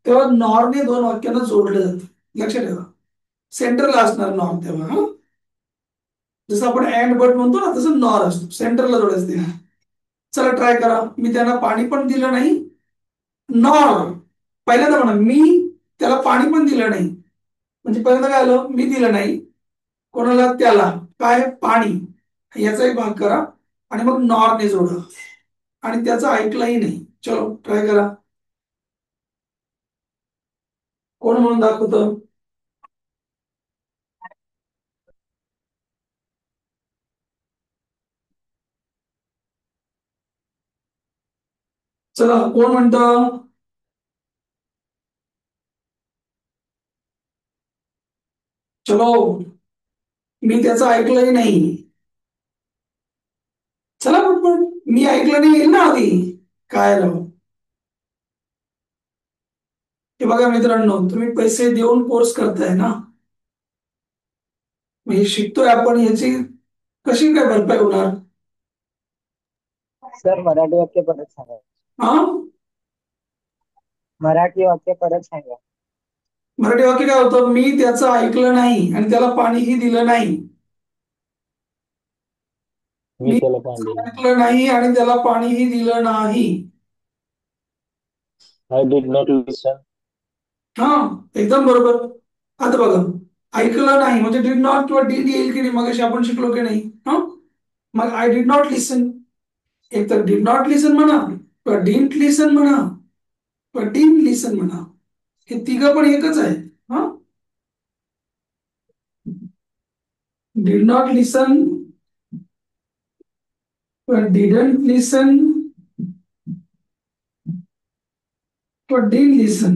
तेव्हा नॉरने दोन वाक्यांना जोडलं जातं. लक्षात ठेवा, सेंटरला असणार नॉर तेव्हा. हा, जसं आपण अँड बट म्हणतो ना, तसं नॉर असतो, सेंटरला जोडायचं ते. चला ट्राय करा. मी त्यांना पाणी पण दिलं नाही, नॉर. पहिल्यांदा म्हणा, मी त्याला पाणी पण दिलं नाही, म्हणजे पहिल्यांदा काय आलं? मी दिलं नाही कोणाला? त्याला. काय? पाणी. याचा एक भाग करा आणि मग नॉरने जोडा, आणि त्याचं ऐकलंही नाही. चलो ट्राय करा. कोण म्हणून दाखवतं? चला, कोण म्हणतं? चलो, मी त्याचं ऐकलंही नाही. चला पटपट, मी ऐकलं नाही येईल ना आधी. काय राव, हे बघा मित्रांनो, तुम्ही पैसे देऊन कोर्स करताय ना, मग हे शिकतोय आपण, याची कशी काय भरपाई होणार? सर मराठी वाक्य परत सांगा. हा, मराठी वाक्य परत सांगा. मराठी वाक्य काय होतं? मी त्याचं ऐकलं नाही आणि त्याला पाणीही दिलं नाही. मी मी त्याला पाणी त्याचं दिलं. ऐकलं नाही आणि त्याला पाणीही दिलं नाही. आय डिड नॉट लिसन. हा, एकदम बरोबर. आता बघा, ऐकलं नाही म्हणजे डिड नॉट किंवा डीड येईल की नाही, मग आपण शिकलो की नाही? हा, मग आय डिड नॉट लिसन, एक तर डिड नॉट लिसन म्हणा, किंवा डिडंट लिसन म्हणा, किंवा डिडंट लिसन म्हणा, हे तिघं पण एकच आहे. हा, डिड नॉट लिसन किंवा डिडंट लिसन किंवा डिडंट लिसन,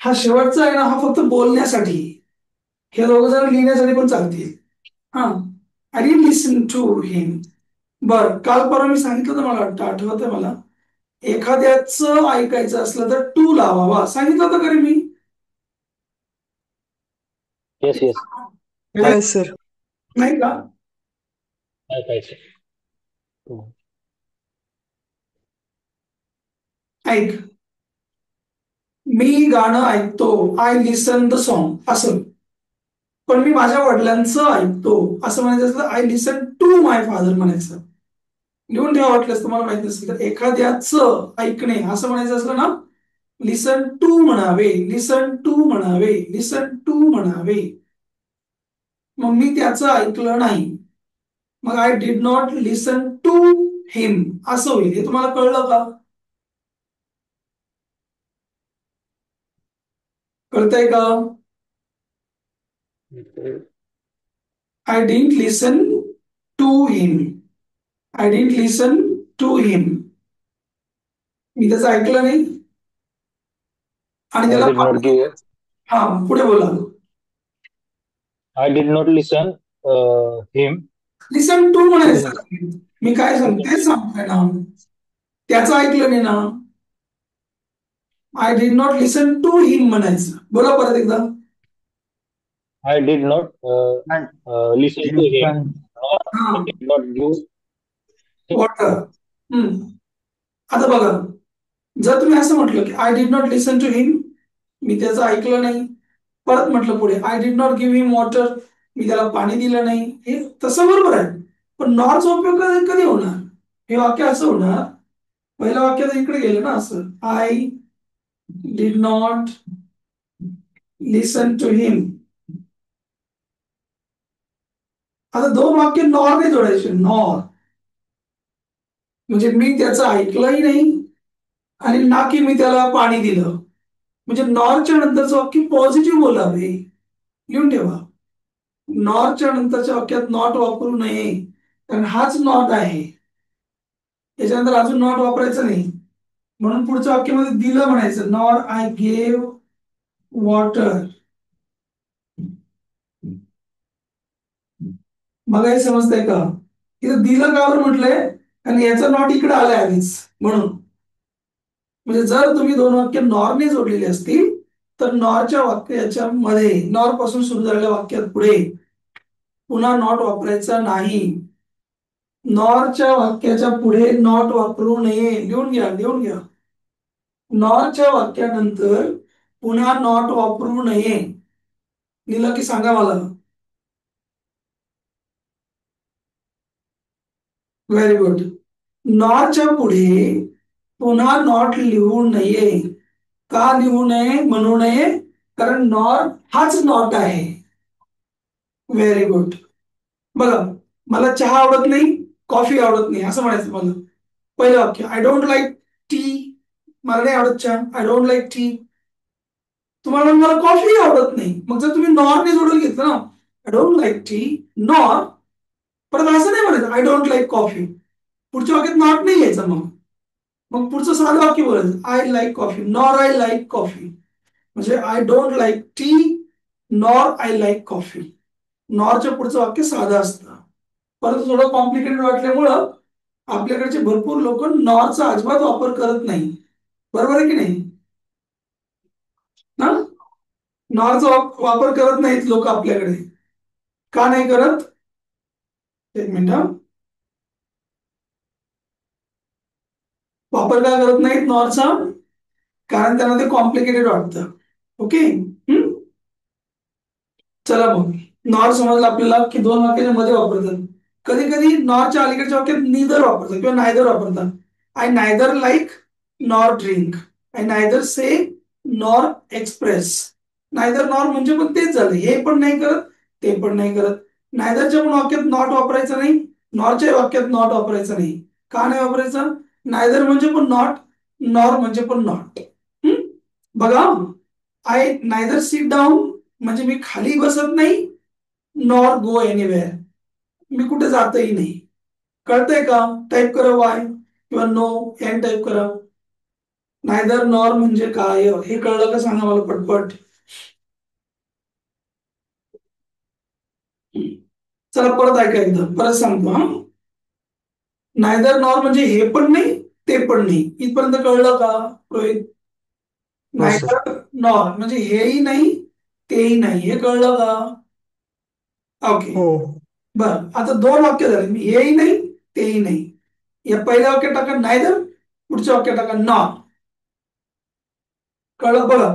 हा शेवटचा आहे ना, हा फक्त बोलण्यासाठी. हे दोघं जण लिहिण्यासाठी पण चालतील. हा, आय डिडंट लिसन टू हिम. बर, काल परवा मी सांगितलं तर मला वाटतं, आठवतंय मला, एखाद्याच ऐकायचं असलं तर टू लावावा, सांगितलं होतं का रे मी? Yes yes. Yes sir. नाही का? ऐकायचं. ऐक, मी गाणं ऐकतो, आय लिसन द सॉन्ग असं. पण मी माझ्या वडिलांचं ऐकतो असं म्हणायचं असलं, I listen to my father म्हणायचं. लिहून ठेवा वाटलंच, तुम्हाला माहित नसेल तर. एखाद्याचं ऐकणे असं म्हणायचं असलं ना, लिसन टू म्हणावे, लिसन टू म्हणावे, लिसन टू म्हणावे. मग मी त्याचं ऐकलं नाही, मग I did not listen to him असं होईल. हे तुम्हाला कळलं का? कळतंय का? I didn't listen to him, I didn't listen to him. मी त्याचं ऐकलं नाही आणि आय त्याला डिड नॉट गिव्ह हा, पुढे बोला. I did not listen him. Listen to to म्हणायचं. हिम. मी काय सांगते सांगतोय ना, त्याचं ऐकलं नाही ना, I did not listen to him म्हणायचं. बोला परत एकदा. I did not listen to him. Listen. हा, I did not give. Water. आता बघा, जर तुम्ही असं म्हटलं की I did not listen to him, मी त्याचं ऐकलं नाही, परत म्हटलं पुढे I did not give him water, मी त्याला पाणी दिलं नाही, हे तसं बरोबर आहे. पण नॉटचा उपयोग कधी होणार? हे वाक्य असं होणार, पहिलं वाक्य तर इकडे गेलं ना, असं I did not listen to him. आता दोन वाक्य नॉर नाही जोडायचे, नॉर म्हणजे मी त्याचं ऐकलंही नाही आणि ना की मी त्याला पाणी दिलं. म्हणजे नॉरच्या नंतरचं वाक्य पॉझिटिव्ह बोलावे. लिहून ठेवा, नॉरच्या नंतरच्या वाक्यात नॉट वापरू नये, कारण हाच नॉट आहे. त्याच्यानंतर अजून नॉट वापरायचं नाही. म्हणून पुढच्या वाक्यामध्ये दिलं म्हणायचं, नॉर आय गेव वॉटर. मला हे समजतंय का? इथं दिलं का बरं म्हटलंय? आणि याचा नॉट इकडे आलाय आधीच म्हणून. म्हणजे जर तुम्ही दोन वाक्य नॉरने जोडलेले असतील तर नॉरच्या वाक्याच्या मध्ये, नॉर पासून सुरू झालेल्या वाक्यात पुढे पुन्हा नॉट वापरायचा नाही. नॉरच्या वाक्याच्या पुढे नॉट वापरू नये. लिहून घ्या, लिहून घ्या. नॉरच्या वाक्यानंतर पुन्हा नॉट वापरू नये. लिहिलं की सांगा मला. Very good. नॉरच्या पुढे पुन्हा नॉट लिहू नये. का लिहू नये, म्हणू नये? कारण नॉर हाच नॉट आहे. Very good. बघा, मला चहा आवडत नाही, कॉफी आवडत नाही असं म्हणायचं मला. पहिलं वाक्य, आय डोंट लाईक टी, मला नाही आवडत चहा, आय डोंट लाईक टी. तुम्हाला मला कॉफी आवडत नाही, मग जर तुम्ही नॉरने जोडून घेतलं ना, I don't like tea nor, परत असं नाही म्हणायचं आय डोंट लाईक कॉफी. पुढच्या वाक्यात नॉट नाही घ्यायचं. मग मग पुढचं साधं वाक्य बोलायचं, I like coffee nor I like coffee. म्हणजे I don't like tea nor I like coffee. नॉरच्या पुढचं वाक्य साधं असतं. परंतु थोडं कॉम्प्लिकेटेड वाटल्यामुळं आपल्याकडचे भरपूर लोक नॉरचा अजिबात वापर करत नाही. बरोबर आहे की नाही? ना, नॉरचा वापर करत नाहीत लोक आपल्याकडे. का नाही करत? एक मिनिट. वापर का करत नाहीत नॉरचा? कारण त्यांना ते कॉम्प्लिकेटेड वाटतं. ओके. चला मग, नॉर समजलं आपल्याला की दोन वाक्याच्या मध्ये वापरतात. कधी कधी नॉरच्या अलीकडच्या वाक्यात निदर वापरतात किंवा नायदर वापरतात. I neither like nor drink, I neither say nor express. Neither nor म्हणजे पण तेच झालं, हे पण नाही करत, ते पण नाही करत. नायदरच्या पण वाक्यात नॉट वापरायचं नाही, नॉरच्या वाक्यात नॉट वापरायचं नाही. का नाही वापरायचं? नायदर म्हणजे पण नॉट, नॉर म्हणजे पण नॉट. बघा, आय नायदर सिट डाऊन म्हणजे मी खाली बसत नाही, नॉर गो एनिवेअर, मी कुठे जातही नाही. कळतंय का? टाईप करा वाय किंवा नो, एन टाईप करा. नायदर नॉर म्हणजे काय हे कळलं का सांगा मला पटपट. चला परत ऐका एकदा, परत सांगतो हा. नायदर नॉर म्हणजे हे पण नाही ते पण नाही, इथपर्यंत कळलं का रोहित? हो सर. नायदर नॉर म्हणजे हेही नाही तेही नाही, हे कळलं का? ओके. हो. बर, आता दोन वाक्य झाले, मी हेही नाही तेही नाही. या पहिल्या वाक्यात टाका नायदर, पुढच्या वाक्यात टाका नॉट. कळलं बघा.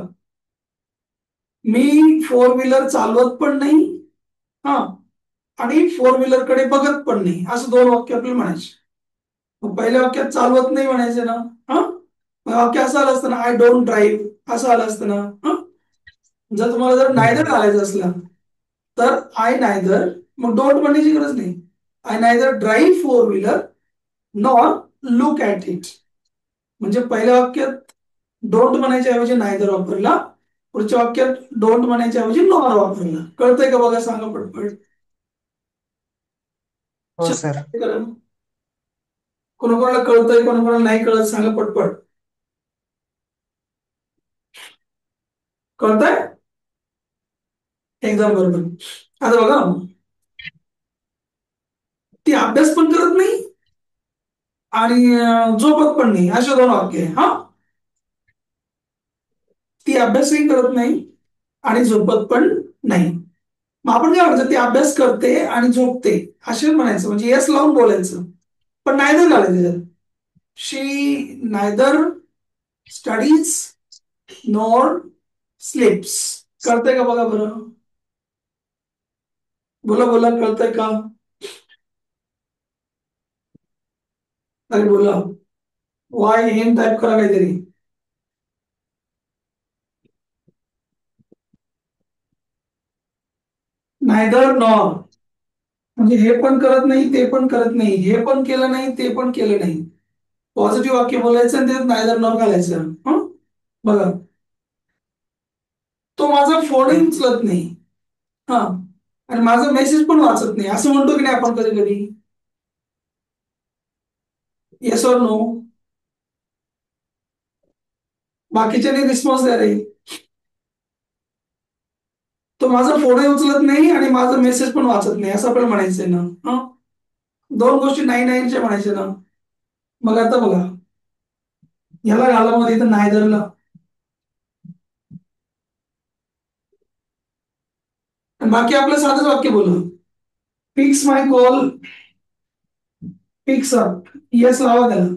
मी फोर व्हीलर चालवत पण नाही हा, आणि फोर व्हीलर कडे बघत पण नाही, असं दोन वाक्य आपल्याला म्हणायचे. मग पहिल्या वाक्यात चालवत नाही म्हणायचे ना. हा, मग वाक्य असं आलं असतं ना, आय डोंट ड्राईव्ह असं आलं असतं ना. हा, जर तुम्हाला जर नायदर घालायचं असलं तर आय नायदर, मग डोंट म्हणण्याची गरज नाही. I neither drive four wheeler nor look at it. म्हणजे पहिल्या वाक्यात डोंट म्हणायच्या ऐवजी नायदर वापरला, पुढच्या वाक्यात डोंट म्हणायच्या ऐवजी नॉर वापरला. कळतंय का बघा, सांगा पटपट. हो सर. कोणाकोणाला कळतंय कोणाकोणाला नाही कळत सांगा पटपट. कळतंय एकदम बरोबर. आता बघा, ती अभ्यास पण करत नाही आणि झोपत पण नाही, असे दोन वाक्य आहे हा. ती अभ्यासही करत नाही आणि झोपत पण नाही. मग आपण काय म्हणायचं, ती अभ्यास करते आणि झोपते असे म्हणायचं, म्हणजे येस लावून बोलायचं, पण नायदर घालायचं त्याच्यात. शी नायदर स्टडीज नॉर स्लीप्स. कळतंय का बघा बरं, बोला बोला, कळतंय का? अरे बोला, वाय हेम टाईप करा काहीतरी. नायदर नॉर म्हणजे हे पण करत नाही ते पण करत नाही, हे पण केलं नाही ते पण केलं नाही. पॉझिटिव्ह वाक्य बोलायचं आणि त्यात नायदर नॉर घालायचं. हं? बघा, तो माझा फोनही उचलत नाही हा, आणि माझा मेसेज पण वाचत नाही, असं म्हणतो की नाही आपण कधी कधी. Yes or no? बाकीच्याने रिस्पॉन्स द्या रे. तो माझा फोनही उचलत नाही आणि माझा मेसेज पण वाचत नाही असं आपल्याला म्हणायचंय ना. हा, दोन गोष्टी नाही नाहीच्या म्हणायच्या ना. मग आता बघा, याला घाला मध्ये इथं नायदरला, आणि बाकी आपलं साधंच वाक्य बोलू. पिक्स माय कॉल, पिक्स अप, येस लावा त्याला.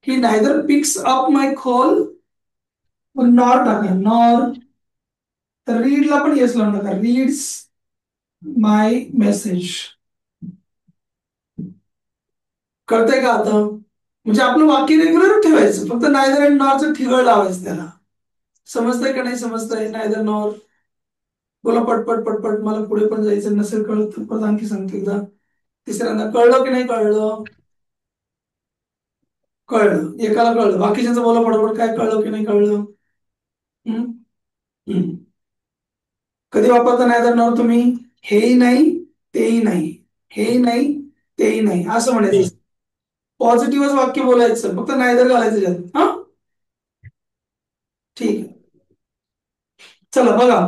ही नायदर पिक्स अप माय कॉल, मग नॉर टाका नॉर. तर रीडला पण येस लावून टाका, रीड्स माय मेसेज. कळतंय का आता? म्हणजे आपलं वाक्य रेग्युलर ठेवायचं, फक्त नायदर आणि नॉरचं ठिगळ लावायचं त्याला. समजतंय का नाही समजतंय? नायदर नॉर बोला पटपट पटपट, मला पुढे पण जायचं, नसेल कळत तर परत आणखी सांगतो एकदा. तिसऱ्यांदा कळलं की नाही कळलं? कळलं, एकाला कळलं, बाकीच्यांचं बोला पटपट, काय कळलं की नाही कळलं? हम्म? हम्म. कधी वापरता नायदर नॉर तुम्ही? हेही नाही तेही नाही, हेही नाही तेही नाही असं म्हणायचं. पॉझिटिव्हच वाक्य बोलायचं, फक्त नायदर घालायचं त्यात. हा, ठीक आहे. चला बघा,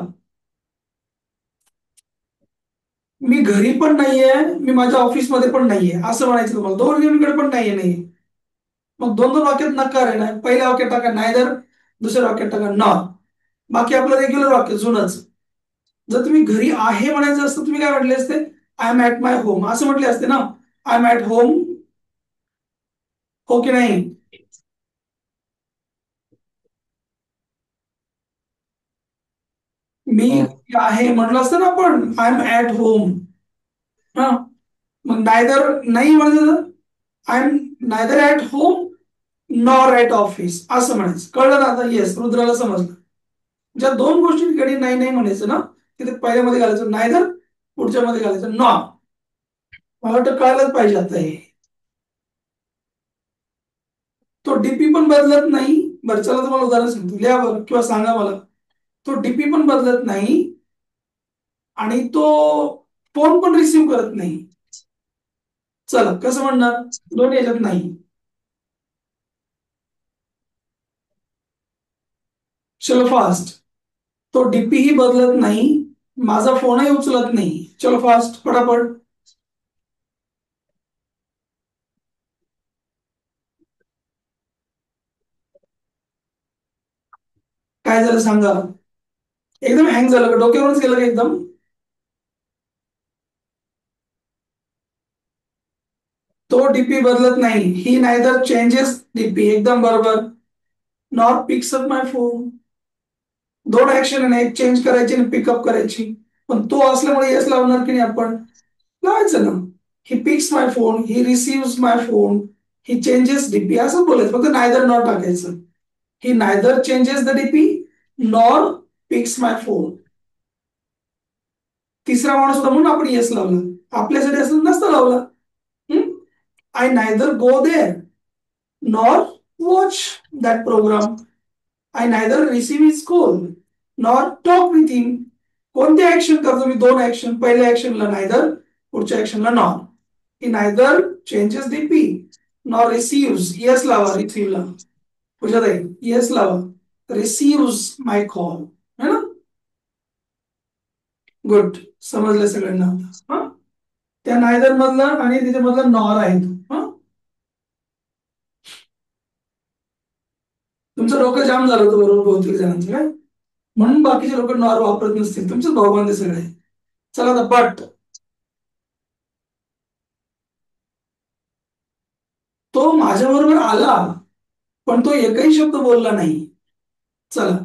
मी घरी पण नाहीये, मी माझ्या ऑफिसमध्ये पण नाहीये असं म्हणायचं तुम्हाला. दोन्हीकडे पण नाहीये नाही, मग दोन दोन वाक्यात नकार आहे ना. पहिल्या वाक्यात टाका नायदर, दुसऱ्या वाक्यात टाका नॉट. बाकी आपलं रेग्युलर वाक्य जुनच. जर तुम्ही घरी आहे म्हणायचं असतं, तुम्ही काय म्हटले असते? I am at my home असं म्हटले असते ना. आय एम ऍट होम, हो की नाही? मी हो. आहे म्हटलं असतं ना आपण, आय एम ऍट होम. हा, मग नायदर नाही म्हणायचं, I am neither at home nor at office असं म्हणायचं. कळलं ना आता? येस, रुद्राला समजलं. ज्या दोन गोष्टींकडे नाही नाही म्हणायचं ना, तिथे पहिल्यामध्ये घालायचं नायदर, पुढच्या मध्ये घालायचं नॉट. मला वाटतं कळायलाच पाहिजे आता हे. तो डीपी पण बदलत नाही. बरं चला तुम्हाला उदाहरण सांगतो, लिहा बरं किंवा सांगा मला. तो डीपी पण बदलत नाही आणि तो फोन पण रिसीव्ह करत नाही. चला कसं म्हणणार? दोन्ही याच्यात नाही. चलो फास्ट. तो डीपी ही बदलत नाही, माझा फोनही उचलत नाही. चलो फास्ट पटापट. काय झालं सांगा. एकदम हँग झालं का, डोक्यावरच गेलं का एकदम. तो डीपी बदलत नाही, ही नायदर चेंजेस डीपी, एकदम बरोबर. नॉर पिक्स अप माय फोन. दोन ऍक्शन आहे, एक चेंज करायची आणि पिकअप करायची. पण तो असल्यामुळे येस लावणार की नाही आपण, लावायचं ना. He picks my phone, he receive my phone, he changes DP असं बोलायचं, फक्त नायदर नॉट टाकायचं. He neither changes the DP nor picks my phone. तिसरा माणूस होता म्हणून आपण येस लावला, आपल्यासाठी असं नसतं लावला. I neither go there nor watch that programme. I neither receive his call nor talk with him. कोणते ऍक्शन करतो मी, दोन ऍक्शन. पहिल्या ऍक्शनला नायदर, पुढच्या ऍक्शनला nor. He neither changes DP nor receive. Yes लावा रिसिव्हला. पूजाताई येस लावा. रिसिव्ह माय कॉल, है ना. गुड, समजलं सगळ्यांना आता. हा, त्या नायदर मधला आणि त्याच्यामधला नॉर आहे तो. हा, तुमचं डोकं जाम झालं होतं बरोबर बहुतेक जणांचं काय, म्हणून बाकीचे लोक नॉर वापरत नसतील. तुमचेच भाऊबंद सगळे. चला आता बट. तो माझ्या बरोबर आला, पण तो एकही शब्द बोलला नाही. चला,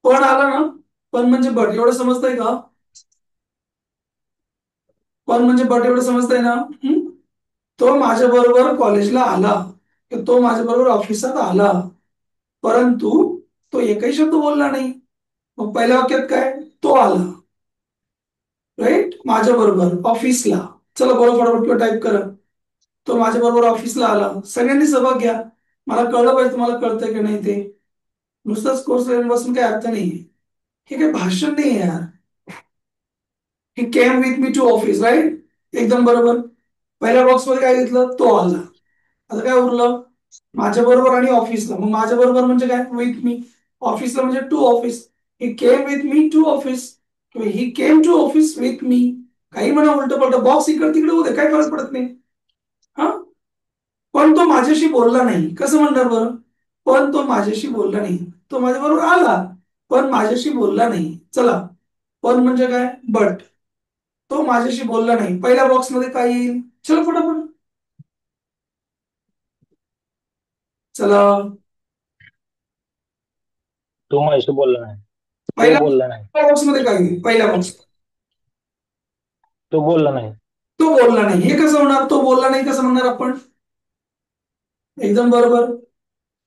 पण आला ना. पण म्हणजे बट एवढं समजतंय का. पण म्हणजे बट एवढं समजतंय ना. तो माझ्या बरोबर कॉलेजला आला, तो माझ्या बरोबर ऑफिसात आला, परंतु तो एकही शब्द बोलला नाही. मग पहिल्या वाक्यात काय, तो आला राईट माझ्या बरोबर ऑफिसला. चला बोला फटाफट टाईप करा. तो माझ्या बरोबर ऑफिसला आला. सगळ्यांनी सहभाग घ्या. मला कळलं पाहिजे तुम्हाला कळतंय की नाही ते. नुसतंच कोर्स बसून काही अर्थ नाहीये. हे काही भाषण नाही यार. He came with me to office right, एकदम बरोबर. पहिल्या बॉक्स मध्ये काय घेतलं, तो आला. आता काय उरलं, माझ्या बरोबर आणि ऑफिसला. मग माझ्या बरोबर म्हणजे काय, विथ मी. ऑफिसला म्हणजे to office. He came with me to office किंवा he came to office with me. काही म्हणा उलट पलट, बॉक्स इकडे तिकडे होते, काही फरक पडत नाही. हा, पण तो माझ्याशी बोलला नाही. कसं म्हणणार बरं, पण तो माझ्याशी बोलला नाही. तो माझ्या बरोबर आला, पण माझ्याशी बोलला नाही. चला, पण म्हणजे काय, बट. तो माझ्याशी बोलला नाही. पहिल्या बॉक्स मध्ये काय येईल, चला फटाफट. चला, तो माझ्याशी बोलला नाही. तो पहिल्या बोलला नाही. बॉक्स मध्ये काय येईल, पहिल्या बॉक्स. तो बोलला नाही. तो बोलला नाही. हे कसं होणार, तो बोलला नाही कसं म्हणणार आपण, एकदम बरोबर.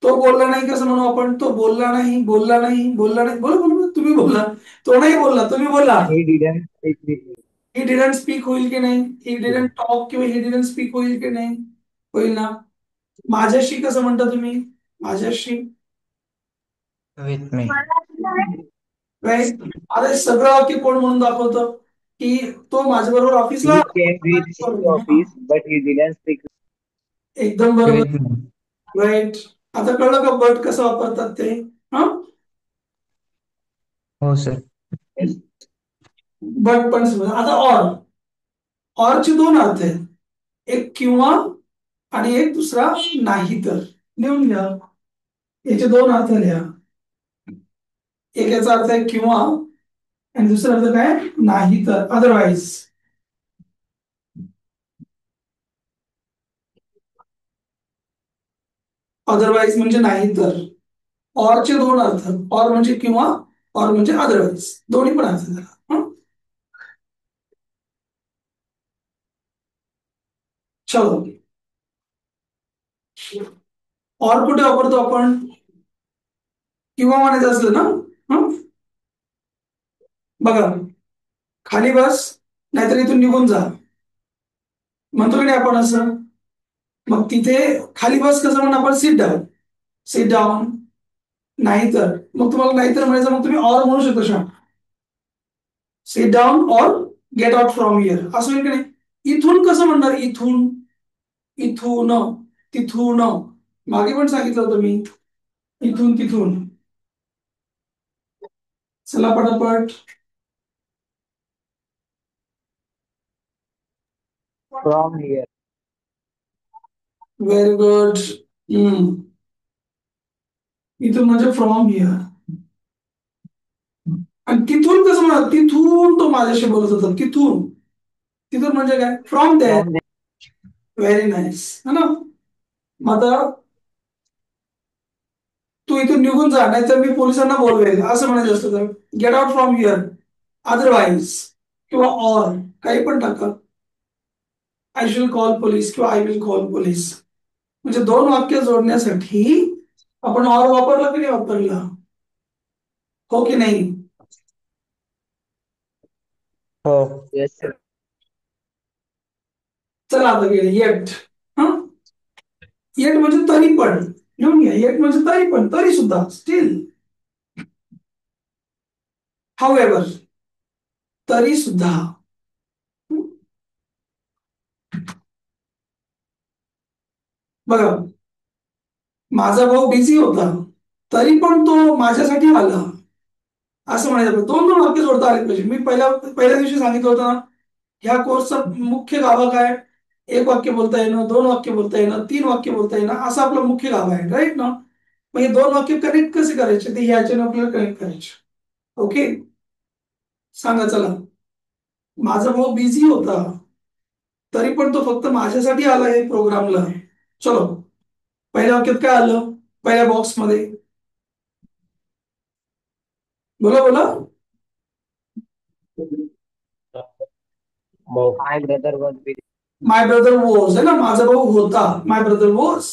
तो बोलला नाही कसं म्हणू आपण, तो बोलला नाही, बोलला नाही, बोलला नाही. बोला बोला, तुम्ही बोलला. तो नाही बोलला, तुम्ही बोला. He didn't speak with me. He didn't speak होईल की नाही, ही डिडंट टॉक किंवा ही डिडंट स्पीक होईल की नाही, होईल ना. माझ्याशी कसं म्हणता तुम्ही, माझ्याशी विथ मी. राईट. आता हे सगळं वाक्य कोण म्हणून दाखवतं, की तो माझ्या बरोबर ऑफिसला. He came with me to office, but he didn't speak. एकदम बरोबर. With me. राईट. आता कळलं का बट कसं वापरतात ते. हा, हो सर. बट पण समजा. आता ऑरचे दोन अर्थ आहेत, एक किंवा आणि एक दुसरा नाही तर. लिहून घ्या, याचे दोन अर्थ लिहा. एक याचा अर्थ आहे किंवा, आणि दुसरा अर्थ काय, नाही तर, अदरवाईज. अदरवाईज म्हणजे नाही तर. ऑरचे दोन अर्थ, ऑर म्हणजे किंवा, ऑर म्हणजे अदरवाईज, दोन्ही पण अर्थ झाला. चलो, ऑर कुठे वापरतो आपण, किंवा म्हणायचं असलं ना. हं? बघा, खाली बस, नाहीतर इथून निघून जा, म्हणतो की नाही आपण असं. मग तिथे खाली बस कसं म्हणून आपण, सिट डाऊन. Sit down. नाहीतर मग तुम्हाला नाहीतर म्हणायचं, मग तुम्ही ऑर म्हणू शकता short. Sit down or get out from here, असं होईल की नाही. इथून कसं म्हणणार, इथून, इथून, तिथून. मागे पण सांगितलं होतं मी, इथून तिथून. चला पटापट. From here. Very good. इथून म्हणजे फ्रॉम हिअर. आणि तिथून कसं म्हणा, तिथून तो माझ्याशी बोलत होता, तिथून. तिथून म्हणजे काय, from there. From there. Very nice, है ना. मग आता तू इथून निघून जा, नाहीतर मी पोलिसांना बोलवेल असं म्हणायचं असतं तर get out from here, otherwise किंवा ऑर काही पण टाका. आय शुल कॉल पोलीस किंवा आय विल कॉल पोलीस. म्हणजे दोन वाक्य जोडण्यासाठी आपण ऑर वापरला की नाही वापरला, हो की नाही. हो. Yes, sir. चला आता गेले येट. हा, येट म्हणजे तरी पण, लिहून घ्या. येट म्हणजे तरी पण, तरी सुद्धा, स्टील. हाऊएव्हर, तरी सुद्धा. बघा, माझा भाऊ बिझी होता तरी पण तो माझ्यासाठी आला, असं म्हणायचं. दोन दोन वाक्य जोडता आले पाहिजे. मी पहिल्या दिवशी सांगितलं होतं ना, ह्या कोर्सचा मुख्य गाभा काय, एक वाक्य बोलता येणं, दोन वाक्य बोलता येणं, तीन वाक्य बोलता येणं, असा आपला मुख्य गाभा आहे, राईट ना. मग हे दोन वाक्य कनेक्ट कसे करायचे ते ह्याच्याने आपल्याला कनेक्ट करायचे. ओके, सांगा चला. माझा भाऊ बिझी होता तरी पण तो फक्त माझ्यासाठी आला आहे प्रोग्रामला. चलो, पहिल्या वाक्यात काय आलं, पहिल्या बॉक्समध्ये, बोला बोला. भाऊ. My brother was busy. My brother was आहे ना, माझा भाऊ होता, माय ब्रदर वॉज.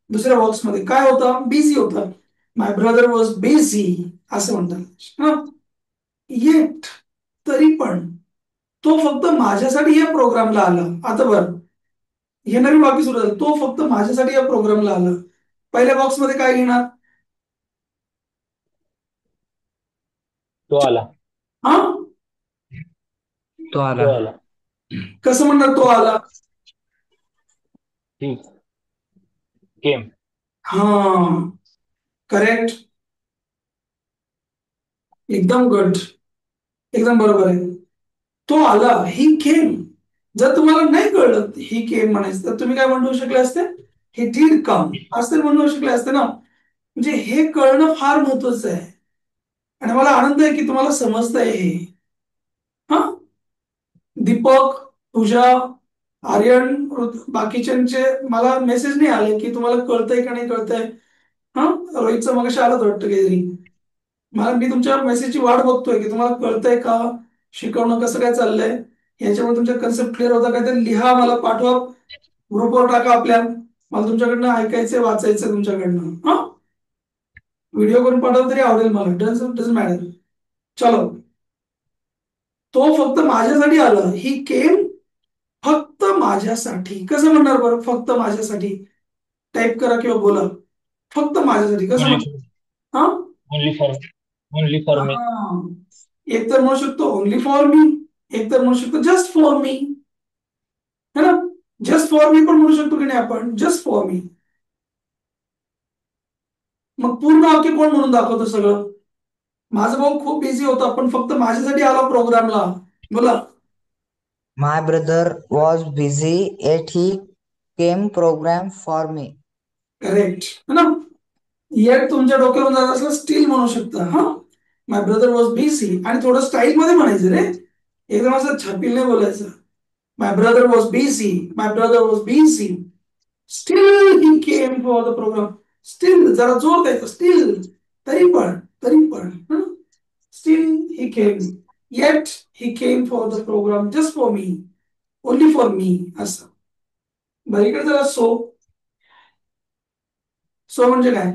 दुसऱ्या बॉक्समध्ये काय होता, बिझी होता. माय ब्रदर वॉज बिझी असं म्हणतात. हा, येट, तरी पण तो फक्त माझ्यासाठी या प्रोग्रामला आला. आता बरं, हे नवीन वाक्य सुरू झालं, तो फक्त माझ्यासाठी या प्रोग्रामला आला. पहिल्या बॉक्समध्ये काय घेणार, तो आला. हा, तो आला. तो आला. कसं म्हणणार, तो आला. ही केम. हा, करेक्ट, एकदम गुड, एकदम बरोबर आहे. तो आला, ही केम. जर तुम्हाला नाही कळलं ही केम म्हणायचं तर तुम्ही काय म्हणू शकले असते, हे डिड कम असं म्हणू शकले असते ना. म्हणजे हे कळणं फार महत्वाचं आहे आणि मला आनंद आहे की तुम्हाला समजतंय हे. हा, दीपक, पूजा, आर्यन, बाकीच्यांचे मला मेसेज नाही आले की तुम्हाला कळतंय का नाही कळतंय. हा, रोहितचं मगाशी आलं वाटतं काहीतरी. मी तुमच्या मेसेजची वाट बघतोय की तुम्हाला कळतंय का, शिकवणं कसं काय चाललंय, याच्यामुळे तुमच्या कन्सेप्ट क्लिअर होता काय ते लिहा, मला पाठवा, ग्रुपवर टाका आपल्या. मला तुमच्याकडनं ऐकायचंय, वाचायचं तुमच्याकडनं. हा, व्हिडिओ करून पाठवलं तरी आवडेल मला, डझंट मॅटर. चलो, तो फक्त माझ्यासाठी आला, ही केम फक्त माझ्यासाठी. कसं म्हणणार बरं, फक्त माझ्यासाठी. टाईप करा किंवा बोला, फक्त माझ्यासाठी कसं ओनली म्हणणार. हा, ओनली फॉर ओनली फॉर मी. हा, एक तर म्हणू शकतो ओनली फॉर मी, एक तर म्हणू शकतो जस्ट फॉर मी, है ना. जस्ट फॉर मी पण म्हणू शकतो की नाही आपण, जस्ट फॉर मी. मग पूर्ण वाक्य कोण म्हणून दाखवतो सगळं, माझा भाऊ खूप बिझी होता पण फक्त माझ्यासाठी आला प्रोग्रामला. बोला. My brother was busy yet he came program for me. Correct, है ना. येट तुमच्या डोक्यावर जात असलं स्टील म्हणू शकता. हा, माय ब्रदर वॉज बिझी आणि थोडं स्टाईल मध्ये म्हणायचं रे, एकदम असं छापील नाही बोलायचं. My brother was busy, my brother was busy, still he came for the programme. Still जरा जोर द्यायचा, स्टील, तरी पण, तरी पण, still he came, yet he came for the programme just for me, only for me, असं. बरं, इकडे जरा सो. सो म्हणजे काय,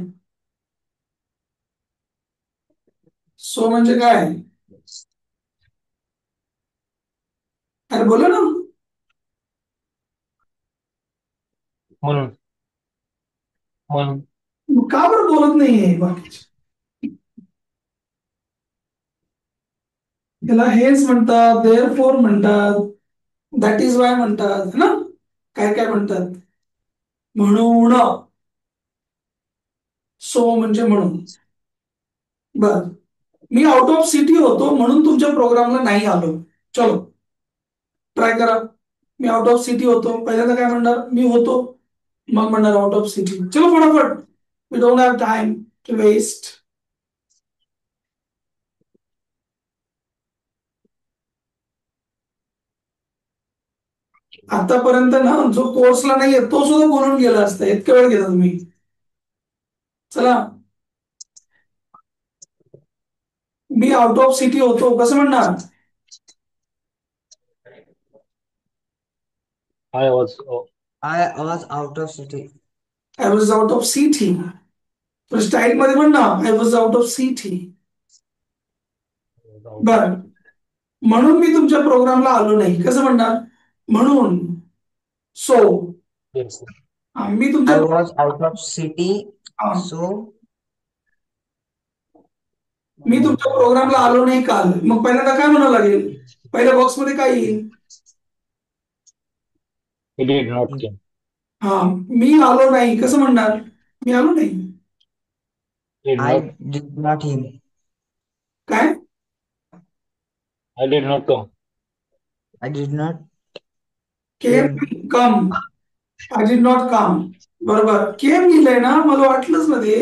सो म्हणजे काय, अरे बोला ना. म्हणून म्हणून मग का बरं बोलत नाहीये बाकीचे. त्याला हेच म्हणतात, देअरफॉर म्हणतात, दॅट इज वाय म्हणतात, है ना. काय काय म्हणतात, म्हणून. सो म्हणजे म्हणून. बर, मी आउट ऑफ सिटी होतो म्हणून तुमच्या प्रोग्रामला नाही आलो. चलो ट्राय करा. मी आउट ऑफ सिटी होतो, पहिल्यांदा काय म्हणणार, मी होतो, मग म्हणणार आउट ऑफ सिटी. चलो फटाफट, we don't have time to waste. आतापर्यंत ना जो कोर्सला नाहीये तो सुद्धा बोलून गेला असता, इतका वेळ घेता तुम्ही. चला, मी आउट ऑफ सिटी होतो कसं म्हणणार? I was I was out of city. I was out of city. तर स्टाईल मध्ये म्हणणार I was out of city. out. बर, म्हणून मी तुमच्या प्रोग्रामला आलो नाही कसं म्हणणार? म्हणून. So Yes. मी तुमच्या I was out of city, हा, so मी तुमच्या प्रोग्रामला आलो नाही काल. मग पहिल्यांदा काय म्हणावं लागेल? पहिल्या बॉक्समध्ये काय येईल? He did not come. हा, मी आलो नाही कसं म्हणणार? मी आलो नाही. Did I not. did not him. काय? I did not come. I did not came came. Come. I did not come. बरोबर, केम लिहिलंय ना, मला वाटलंच ना ते.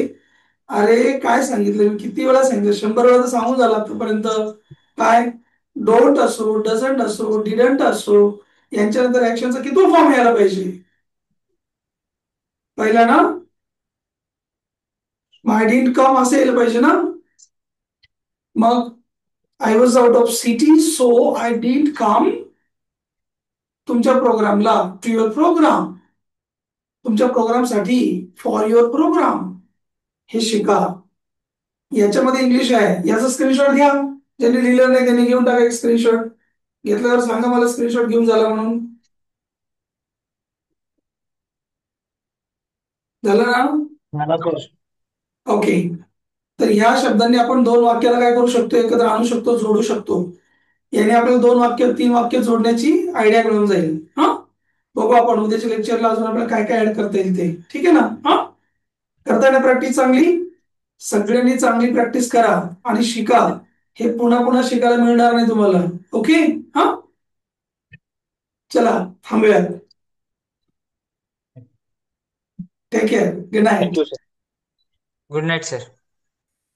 अरे काय सांगितलं मी, किती वेळा सांगितलं, 100 वेळा तर सांगून झालं आतापर्यंत. काय डोंट असो, डझंट असो, डिडंट असो, यांच्यानंतर ऍक्शनचा किती फॉर्म यायला पाहिजे? पहिला ना आय डिडंट कम असं यायला पाहिजे ना. मग I was out of city so I didn't come तुमच्या प्रोग्रामला, टू युअर प्रोग्राम, तुमच्या प्रोग्रामसाठी, फॉर युअर प्रोग्राम. हे शिका. याच्यामध्ये इंग्लिश आहे, याचा स्क्रीनशॉट घ्या. ज्यांनी लिहिलं नाही त्यांनी घेऊन टाका एक स्क्रीनशॉट. घेतल्यावर सांगा मला स्क्रीनशॉट घेऊन झाला म्हणून. झालं ना? मला सर. ओके. तर ह्या शब्दांनी आपण दोन वाक्याला काय करू शकतो? एकत्र आणू शकतो, जोडू शकतो. याने आपल्याला 2 वाक्य 3 वाक्य जोडण्याची आयडिया मिळून जाईल. हा, बघू आपण उद्याच्या लेक्चरला अजून आपल्याला काय काय ऍड करता येईल ते. ठीक आहे ना? हा, करताय ना प्रॅक्टिस चांगली? सगळ्यांनी चांगली प्रॅक्टिस करा आणि शिका. हे पुन्हा पुन्हा शिकायला मिळणार नाही तुम्हाला. ओके. हा, चला थांबूया. Take care. Good night. Thank you, sir. Good night, sir.